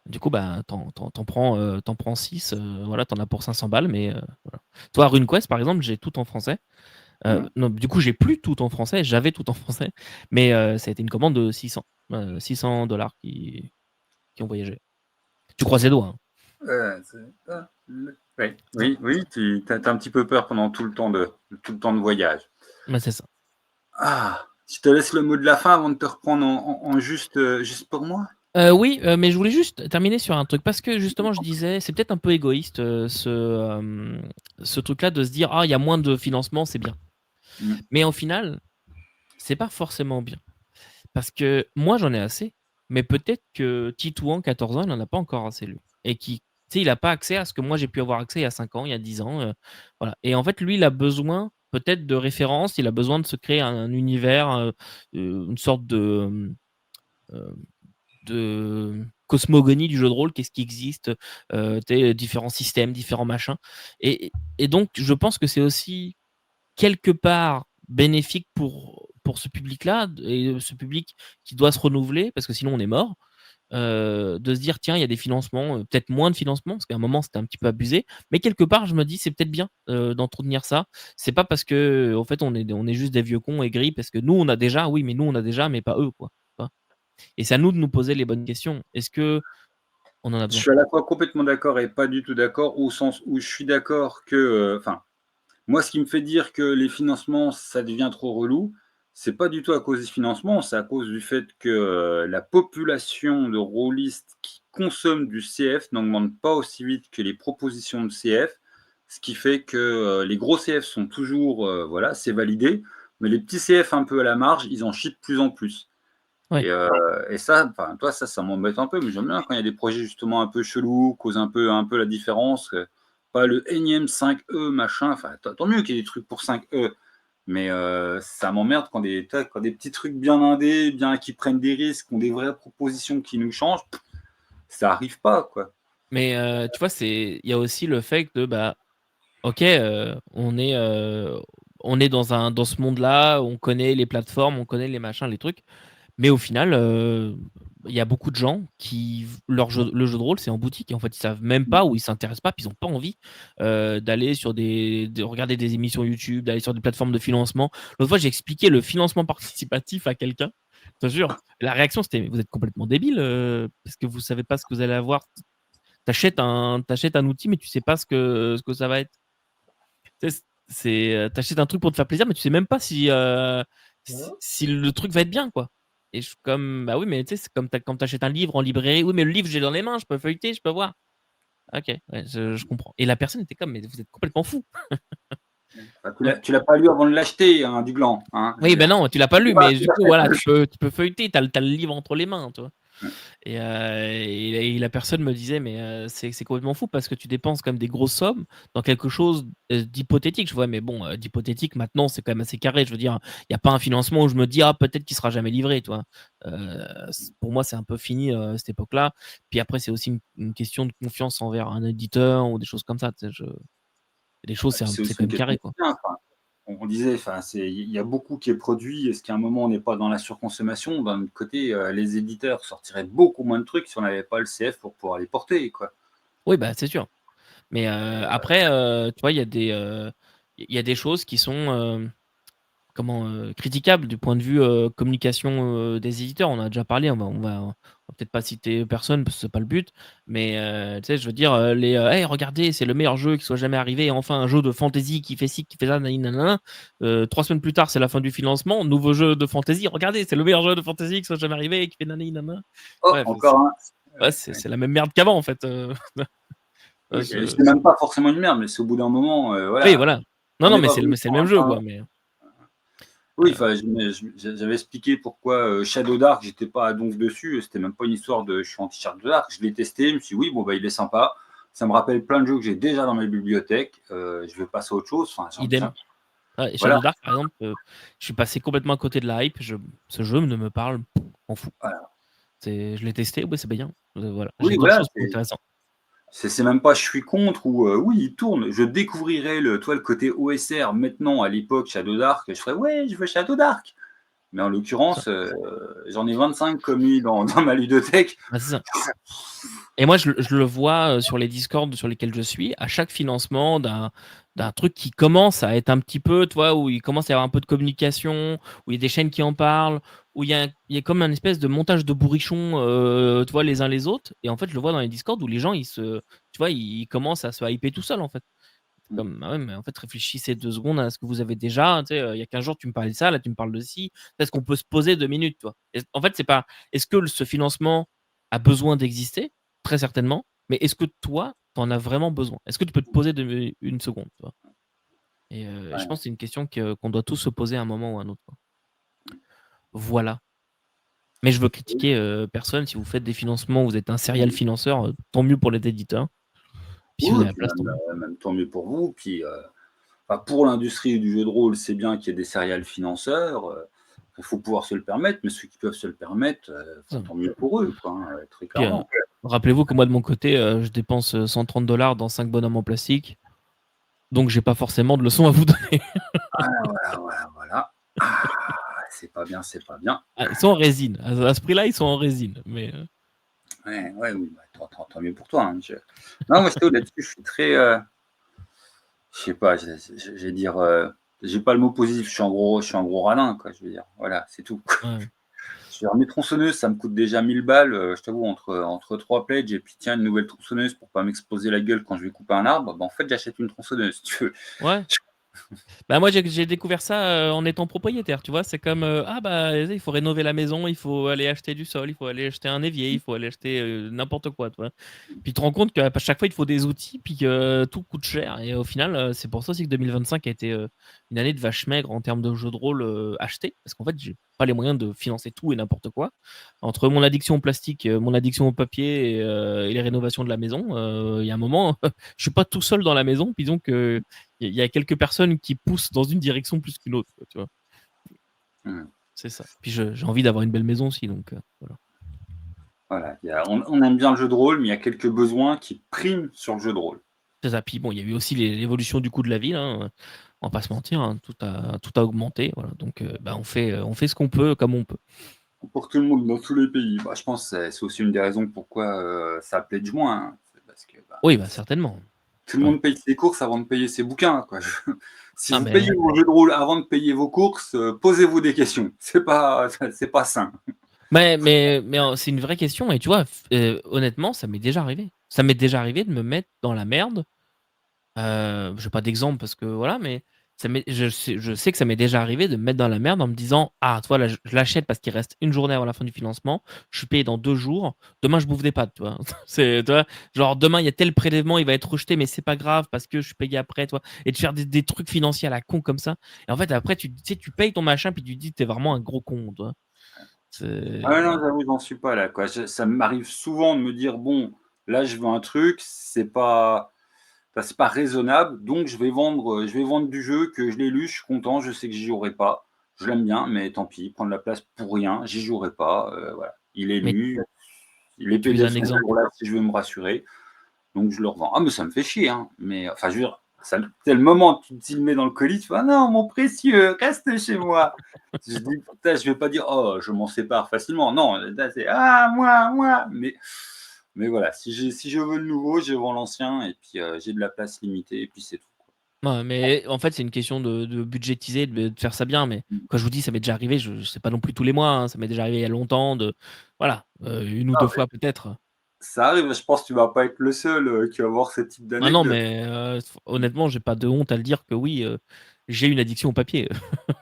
S2: Du coup, bah, t'en prends 6, voilà, t'en as pour 500 balles, mais voilà. Toi, RuneQuest, par exemple, j'ai tout en français. Non, du coup, j'ai plus tout en français, j'avais tout en français, mais ça a été une commande de 600 $, qui ont voyagé. Tu croises les doigts. Hein.
S1: Oui, tu as un petit peu peur pendant tout le temps de voyage.
S2: Mais c'est ça.
S1: Ah, je te laisse le mot de la fin avant de te reprendre en juste pour moi.
S2: Oui, mais je voulais juste terminer sur un truc parce que justement, je disais, c'est peut-être un peu égoïste ce truc-là de se dire, ah, il y a moins de financement, c'est bien. Mais au final, c'est pas forcément bien. Parce que moi, j'en ai assez, mais peut-être que Titouan, 14 ans, il n'en a pas encore assez, lui. Et il n'a pas accès à ce que moi, j'ai pu avoir accès il y a 5 ans, il y a 10 ans. Voilà. Et en fait, lui, il a besoin peut-être de références, il a besoin de se créer un univers, une sorte de cosmogonie du jeu de rôle, qu'est-ce qui existe, différents systèmes, différents machins. Et donc, je pense que c'est aussi quelque part bénéfique pour ce public-là, et ce public qui doit se renouveler, parce que sinon on est mort, de se dire, tiens, il y a des financements, peut-être moins de financements, parce qu'à un moment c'était un petit peu abusé, mais quelque part, je me dis, c'est peut-être bien d'entretenir ça. C'est pas parce que, en fait, on est juste des vieux cons aigris, parce que nous, on a déjà, oui, mais nous, on a déjà, mais pas eux, quoi. Et c'est à nous de nous poser les bonnes questions. Est-ce que on en a
S1: Je
S2: besoin?
S1: suis à la fois complètement d'accord et pas du tout d'accord, au sens où je suis d'accord que, moi, ce qui me fait dire que les financements, ça devient trop relou, c'est pas du tout à cause des financements, c'est à cause du fait que la population de rôlistes qui consomment du CF n'augmente pas aussi vite que les propositions de CF, ce qui fait que les gros CF sont toujours, voilà, c'est validé, mais les petits CF un peu à la marge, ils en chient de plus en plus.
S2: Ouais.
S1: Et ça, toi, ça m'embête un peu, mais j'aime bien quand il y a des projets justement un peu chelous, causent un peu la différence. Pas le énième 5E, machin. Enfin, tant mieux qu'il y ait des trucs pour 5E. Mais ça m'emmerde quand des petits trucs bien indés, bien qui prennent des risques, qui ont des vraies propositions qui nous changent, ça arrive pas, quoi.
S2: Mais tu vois, il y a aussi le fait que, bah, ok, on est dans ce monde-là, on connaît les plateformes, on connaît les machins, les trucs. Mais au final, il y a beaucoup de gens qui le jeu de rôle, c'est en boutique et en fait, ils savent même pas ou ils s'intéressent pas, puis ils ont pas envie d'aller sur de regarder des émissions YouTube, d'aller sur des plateformes de financement. L'autre fois, j'ai expliqué le financement participatif à quelqu'un. te jure. La réaction, c'était vous êtes complètement débile parce que vous savez pas ce que vous allez avoir. T'achètes un outil, mais tu sais pas ce que ça va être. Tu sais, t'achètes un truc pour te faire plaisir, mais tu sais même pas si le truc va être bien, quoi. Et je suis comme, bah oui, mais tu sais, c'est comme quand t'achètes un livre en librairie. Oui, mais le livre, j'ai dans les mains, je peux feuilleter, je peux voir. Ok, ouais, je comprends. Et la personne était comme, mais vous êtes complètement fou.
S1: Enfin, tu l'as pas lu avant de l'acheter, hein, du gland. Hein, je veux
S2: Oui, ben
S1: dire.
S2: non, tu l'as pas lu,
S1: Voilà,
S2: mais du coup, voilà, tu peux feuilleter, t'as le livre entre les mains, tu vois. Et la personne me disait, mais c'est complètement fou parce que tu dépenses quand même des grosses sommes dans quelque chose d'hypothétique. Je vois, mais bon, d'hypothétique, maintenant, c'est quand même assez carré. Je veux dire, il n'y a pas un financement où je me dis, ah, peut-être qu'il sera jamais livré, toi. Pour moi, c'est un peu fini cette époque-là. Puis après, c'est aussi une question de confiance envers un éditeur ou des choses comme ça. Tu sais, des choses,
S1: puis c'est
S2: c'est
S1: aussi
S2: quand
S1: une
S2: même
S1: question
S2: carré,
S1: de
S2: quoi.
S1: bien, enfin, on disait, enfin, il y a beaucoup qui est produit. Est-ce qu'à un moment, on n'est pas dans la surconsommation? D'un autre côté, les éditeurs sortiraient beaucoup moins de trucs si on n'avait pas le CF pour pouvoir les porter, quoi.
S2: Oui, bah, c'est sûr. Mais après, tu vois, il y a des choses qui sont critiquables du point de vue communication des éditeurs. On en a déjà parlé, on va peut-être pas citer personne parce que c'est pas le but. Mais tu sais, je veux dire, hey, regardez, c'est le meilleur jeu qui soit jamais arrivé. Et enfin, un jeu de fantasy qui fait ci, qui fait ça, nanana. 3 semaines plus tard, c'est la fin du financement. Nouveau jeu de fantasy. Regardez, c'est le meilleur jeu de fantasy qui soit jamais arrivé, qui fait nanana.
S1: Oh,
S2: Bref,
S1: encore un.
S2: ouais,
S1: Ouais, ouais.
S2: c'est la même merde qu'avant en fait.
S1: Oui, et
S2: Je-
S1: c'est même pas forcément une merde, mais c'est au bout d'un moment,
S2: Oui,
S1: voilà.
S2: voilà. Non,
S1: On
S2: non,
S1: n'est
S2: mais
S1: pas
S2: c'est
S1: venu
S2: le
S1: pour
S2: même jeu,
S1: un.
S2: quoi. Mais
S1: Oui,
S2: euh,
S1: enfin, j'avais expliqué pourquoi Shadow Dark, j'étais pas à donf dessus. C'était même pas une histoire de je suis anti Shadow Dark. Je l'ai testé, je me suis dit, oui, bon, bah, il est sympa. Ça me rappelle plein de jeux que j'ai déjà dans ma bibliothèque. Je vais passer à autre chose. Enfin,
S2: idem. Et
S1: voilà.
S2: Shadow Dark, par exemple, je suis passé complètement à côté de la hype. Ce jeu ne me parle, m'en fout.
S1: Voilà.
S2: Je l'ai testé, ouais, c'est bien. Voilà.
S1: Oui,
S2: J'ai d'autres
S1: voilà.
S2: choses plus intéressantes.
S1: C'est même pas je suis contre ou oui, il tourne. Je découvrirais le côté OSR maintenant à l'époque Shadow Dark. Je ferais, ouais, je veux Shadow Dark. Mais en
S2: C'est ça.
S1: l'occurrence, j'en ai 25 commis dans ma ludothèque.
S2: Bah, c'est ça. Et moi, je le vois sur les Discords sur lesquels je suis, à chaque financement d'un truc qui commence à être un petit peu, tu vois, où il commence à y avoir un peu de communication, où il y a des chaînes qui en parlent, où il y a comme un espèce de montage de bourrichons, tu vois, les uns les autres. Et en fait, je le vois dans les Discords où les gens, tu vois, ils commencent à se hyper tout seuls, en fait. Comme, ah ouais, mais en fait, réfléchissez 2 secondes à ce que vous avez déjà. Tu sais, il y a 15 jours, tu me parlais de ça, là, tu me parles de ci. Est-ce qu'on peut se poser 2 minutes, toi? En fait, c'est pas. Est-ce que ce financement a besoin d'exister? Très certainement. Mais est-ce que toi, tu en as vraiment besoin? Est-ce que tu peux te poser une seconde, tu vois? Et je
S1: Ouais.
S2: pense que c'est une question qu'on doit tous se poser à un moment ou à un autre, quoi. Voilà. Mais je veux critiquer personne. Si vous faites des financements, vous êtes un serial financeur, tant mieux pour les éditeurs. Puis si vous
S1: Oui,
S2: avez
S1: et
S2: la
S1: puis
S2: place, tant mieux.
S1: même tant mieux pour vous. Puis enfin, pour l'industrie du jeu de rôle, c'est bien qu'il y ait des serial financeurs. Il faut pouvoir se le permettre, mais ceux qui peuvent se le permettre,
S2: C'est
S1: enfin,
S2: ça.
S1: tant mieux pour eux, quoi, très
S2: Puis,
S1: clairement.
S2: rappelez-vous que moi, de mon côté, je dépense $130 dans 5 bonhommes en plastique. Donc, j'ai pas forcément de leçons à vous donner.
S1: Voilà. Ah, c'est pas bien, c'est pas bien.
S2: Ah, ils sont en résine. À ce prix-là, ils sont en résine. Mais
S1: Ouais, oui, bah, tant mieux pour toi. Hein. Non, moi, Théo, là-dessus, je suis très. Je sais pas, je vais dire. J'ai pas le mot positif, je suis un gros radin, quoi. Je veux dire, voilà, c'est tout.
S2: ouais.
S1: Je veux dire, mes tronçonneuses, ça me coûte déjà 1000 balles. Je t'avoue, entre 3 pledges et puis tiens, une nouvelle tronçonneuse pour pas m'exploser la gueule quand je vais couper un arbre, bah, en fait, j'achète une tronçonneuse, si tu veux.
S2: Ouais. Bah moi j'ai découvert ça en étant propriétaire, tu vois, c'est comme ah bah il faut rénover la maison, il faut aller acheter du sol, il faut aller acheter un évier, il faut aller acheter n'importe quoi, tu vois. Puis tu te rends compte qu'à chaque fois il te faut des outils, puis que tout coûte cher. Et au final, c'est pour ça aussi que 2025 a été une année de vache maigre en termes de jeux de rôle achetés, parce qu'en fait j'ai pas les moyens de financer tout et n'importe quoi. Entre mon addiction au plastique, mon addiction au papier et les rénovations de la maison, il y a un moment, je suis pas tout seul dans la maison, puis donc il y a quelques personnes qui poussent dans une direction plus qu'une autre, quoi, tu vois.
S1: Hum.
S2: C'est ça. Puis j'ai envie d'avoir une belle maison aussi, donc voilà.
S1: Voilà, on aime bien le jeu de rôle, mais il y a quelques besoins qui priment sur le jeu de rôle.
S2: C'est ça. Puis bon, il y a eu aussi l'évolution du coût de la vie, hein, on va pas se mentir, hein, tout a augmenté, voilà. Donc bah, on fait ce qu'on peut comme on peut.
S1: Pour tout le monde, dans tous les pays. Bah, je pense que c'est aussi une des raisons pourquoi ça pledge moins. Hein. C'est parce que bah,
S2: Oui, bah certainement.
S1: Tout le
S2: Ouais.
S1: monde paye ses courses avant de payer ses bouquins, quoi. Si
S2: Ah,
S1: vous
S2: mais
S1: payez vos jeux de rôle avant de payer vos courses, posez-vous des questions. C'est pas sain.
S2: c'est une vraie question et tu vois, honnêtement, ça m'est déjà arrivé. Ça m'est déjà arrivé de me mettre dans la merde. J'ai pas d'exemple parce que voilà, mais je sais que ça m'est déjà arrivé de me mettre dans la merde en me disant: «Ah, toi là, je l'achète parce qu'il reste une journée avant la fin du financement, je suis payé dans 2 jours, demain je bouffe des pâtes», tu vois? Tu vois? Genre demain il y a tel prélèvement, il va être rejeté, mais c'est pas grave parce que je suis payé après, tu vois? Et de faire des trucs financiers à la con comme ça et en fait après tu sais, tu payes ton machin puis tu te dis: «Tu es vraiment un gros con», tu vois?
S1: Ah non,
S2: C'est
S1: j'avoue, j'en suis pas là, quoi. Ça m'arrive souvent de me dire: «Bon, là, je veux un truc, c'est pas raisonnable, donc je vais vendre du jeu que je l'ai lu, je suis content, je sais que j'y jouerai pas. Je l'aime bien, mais tant pis, prendre la place pour rien, j'y jouerai pas, voilà. Il est
S2: mais
S1: lu, les
S2: tu veux
S1: PDF
S2: un
S1: sont
S2: exemple?
S1: toujours là si je veux me rassurer, donc je le revends. Ah mais ça me fait chier, hein, mais enfin, je veux dire, ça c'est le moment où tu le mets dans le colis, tu fais: «Ah non, mon précieux, reste chez moi». Je dis: «Putain», je vais pas dire: «Oh, je m'en sépare facilement». Non, là, c'est: «Ah moi», mais voilà, si je veux le nouveau, je vends l'ancien et puis, j'ai de la place limitée et puis c'est tout.
S2: Ouais, mais en fait, c'est une question de budgétiser, de faire ça bien. Mais
S1: Mmh.
S2: quand je vous dis, ça m'est déjà arrivé, je sais pas non plus tous les mois, hein, ça m'est déjà arrivé il y a longtemps de voilà, 1 ou 2 fois peut-être.
S1: Ça arrive, je pense que tu vas pas être le seul, qui va avoir ce type
S2: Ah non,
S1: d'anecdote.
S2: mais honnêtement, j'ai pas de honte à le dire que oui, j'ai une addiction au papier.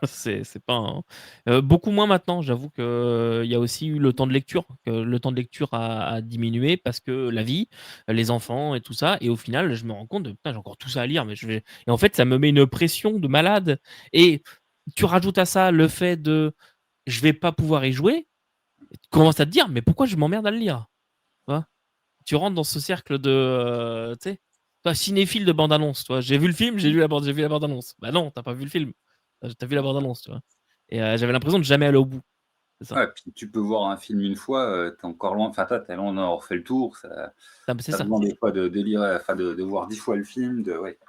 S2: C'est pas un beaucoup moins maintenant. J'avoue que, il y a aussi eu le temps de lecture, que le temps de lecture a diminué parce que la vie, les enfants et tout ça et au final, je me rends compte de: «Putain, j'ai encore tout ça à lire, mais je vais» et en fait, ça me met une pression de malade et tu rajoutes à ça le fait de: «Je vais pas pouvoir y jouer», tu commences à te dire: «Mais pourquoi je m'emmerde à le lire?» Tu vois? Tu rentres dans ce cercle de, tu sais, toi cinéphile de bande annonce, tu vois? J'ai vu le film, j'ai vu la bande annonce. Bah non, tu as pas vu le film, tu as vu la bande annonce, tu vois? Et j'avais l'impression de jamais aller au bout, c'est ça.
S1: Ouais, puis tu peux voir un film une fois, tu encore loin, enfin toi, tu loin d'avoir fait le tour,
S2: Ah bah, c'est
S1: ça
S2: ça.
S1: demande des fois de lire, enfin de voir 10 fois le film, de ouais.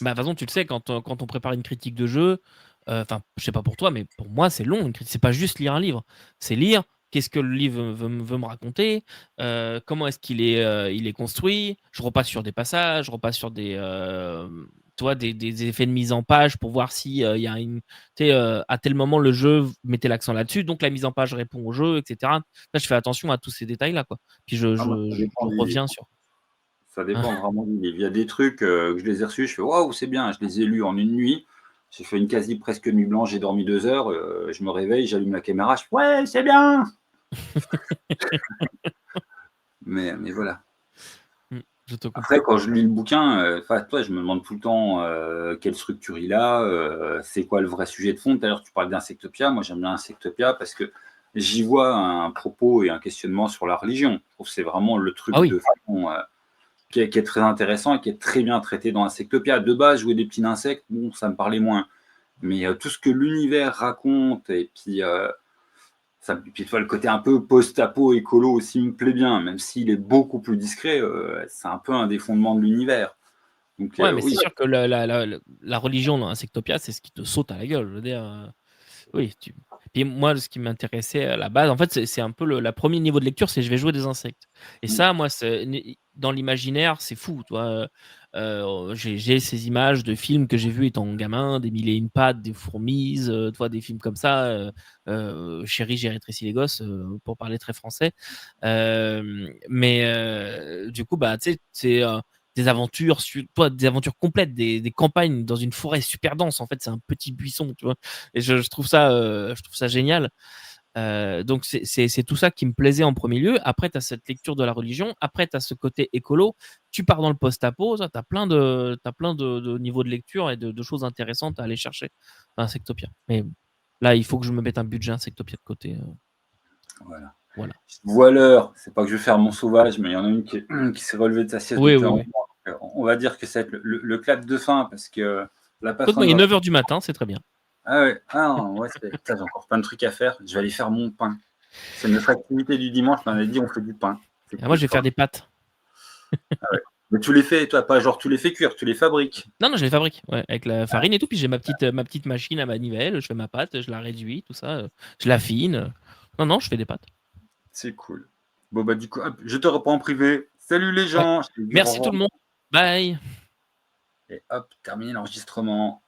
S2: Bah, de toute façon, tu le sais quand on prépare une critique de jeu, enfin, je sais pas pour toi, mais pour moi, c'est long une critique. C'est pas juste lire un livre. C'est lire, qu'est-ce que le livre veut me raconter? Comment est-ce il est construit? Je repasse sur des passages, je repasse sur des, tu vois, des effets de mise en page pour voir si, il y a une tu sais, à tel moment, le jeu mettez l'accent là-dessus, donc la mise en page répond au jeu et cetera. Là, je fais attention à tous ces détails-là, quoi. Puis
S1: Ah moi, ça
S2: je
S1: dépend du livre.
S2: reviens sur
S1: Ça dépend vraiment du livre. Il y a des trucs, que je les ai reçus, je fais: «Waouh, c'est bien», je les ai lus en une nuit. J'ai fait une quasi presque nuit blanche, j'ai dormi 2 heures, je me réveille, j'allume la caméra, je fais: «Ouais, c'est bien!» Mais voilà.
S2: mmh, je te
S1: Après,
S2: comprends.
S1: quand je lis le bouquin, enfin, toi, je me demande tout le temps, quelle structure il a, c'est quoi le vrai sujet de fond. Tout à l'heure, tu parlais d'Insectopia. Moi, j'aime bien Insectopia parce que j'y vois un propos et un questionnement sur la religion. Je trouve que c'est vraiment le
S2: Ah
S1: truc
S2: oui,
S1: de fond, qui est très intéressant et qui est très bien traité dans Insectopia. De base, jouer des petits insectes, bon, ça me parlait moins. Mais, tout ce que l'univers raconte et puis, puis tu vois, le côté un peu post-apo écolo aussi me plaît bien, même s'il est beaucoup plus discret, c'est un peu un des fondements de l'univers. Donc
S2: ouais, mais
S1: oui,
S2: c'est sûr que la religion dans Insectopia, c'est ce qui te saute à la gueule. Je veux dire, oui, tu puis moi, ce qui m'intéressait à la base, en fait, c'est un peu le 1er niveau de lecture, c'est je vais jouer des insectes et
S1: mmh,
S2: ça, moi, c'est né dans l'imaginaire, c'est fou, tu vois? J'ai ces images de films que j'ai vus étant gamin, des Mille et une pattes, des Fourmises, tu vois? Des films comme ça, Chérie, j'ai rétréci les gosses, pour parler très français. Mais du coup, bah, tu sais, c'est, des aventures des aventures complètes, des campagnes dans une forêt super dense. En fait, c'est un petit buisson, tu vois? Et je trouve ça génial. Donc c'est tout ça qui me plaisait en premier lieu. Après, tu as cette lecture de la religion. Après, tu as ce côté écolo. Tu pars dans le post-apo, tu as plein de niveaux de lecture et de choses intéressantes à aller chercher dans Insectopia. Mais là, il faut que je me mette un budget Insectopia de côté,
S1: voilà.
S2: voilà.
S1: Je vois l'heure, c'est pas que je vais faire mon sauvage, mais il y en a une qui s'est relevée de sa sieste
S2: Oui,
S1: depuis
S2: oui,
S1: un
S2: oui.
S1: moment. On va dire que ça va être le clap de fin parce que la
S2: Écoute, moi,
S1: patronne
S2: il est
S1: va
S2: 9 heures du matin, c'est très bien.
S1: ah ouais, ah non, ouais, putain, j'ai encore plein de trucs à faire. Je vais aller faire mon pain. C'est notre activité du dimanche, on a dit: «On fait du pain». C'est
S2: Et moi,
S1: cool,
S2: je vais
S1: ça.
S2: faire des pâtes.
S1: Ah ouais. Mais tu les fais, toi, pas genre tu les fais cuire, tu les fabriques?
S2: Non, non, je les fabrique, ouais, avec la
S1: Ah,
S2: farine et tout. Puis j'ai ma petite machine à manivelle, je fais ma pâte, je la réduis, tout ça, je l'affine. Non, non, je fais des pâtes.
S1: c'est cool. Bon, bah, du coup, hop, je te reprends en privé. Salut les
S2: Ouais.
S1: gens, je te dis au
S2: Merci tout
S1: revoir.
S2: le monde. Bye.
S1: Et hop, terminer l'enregistrement.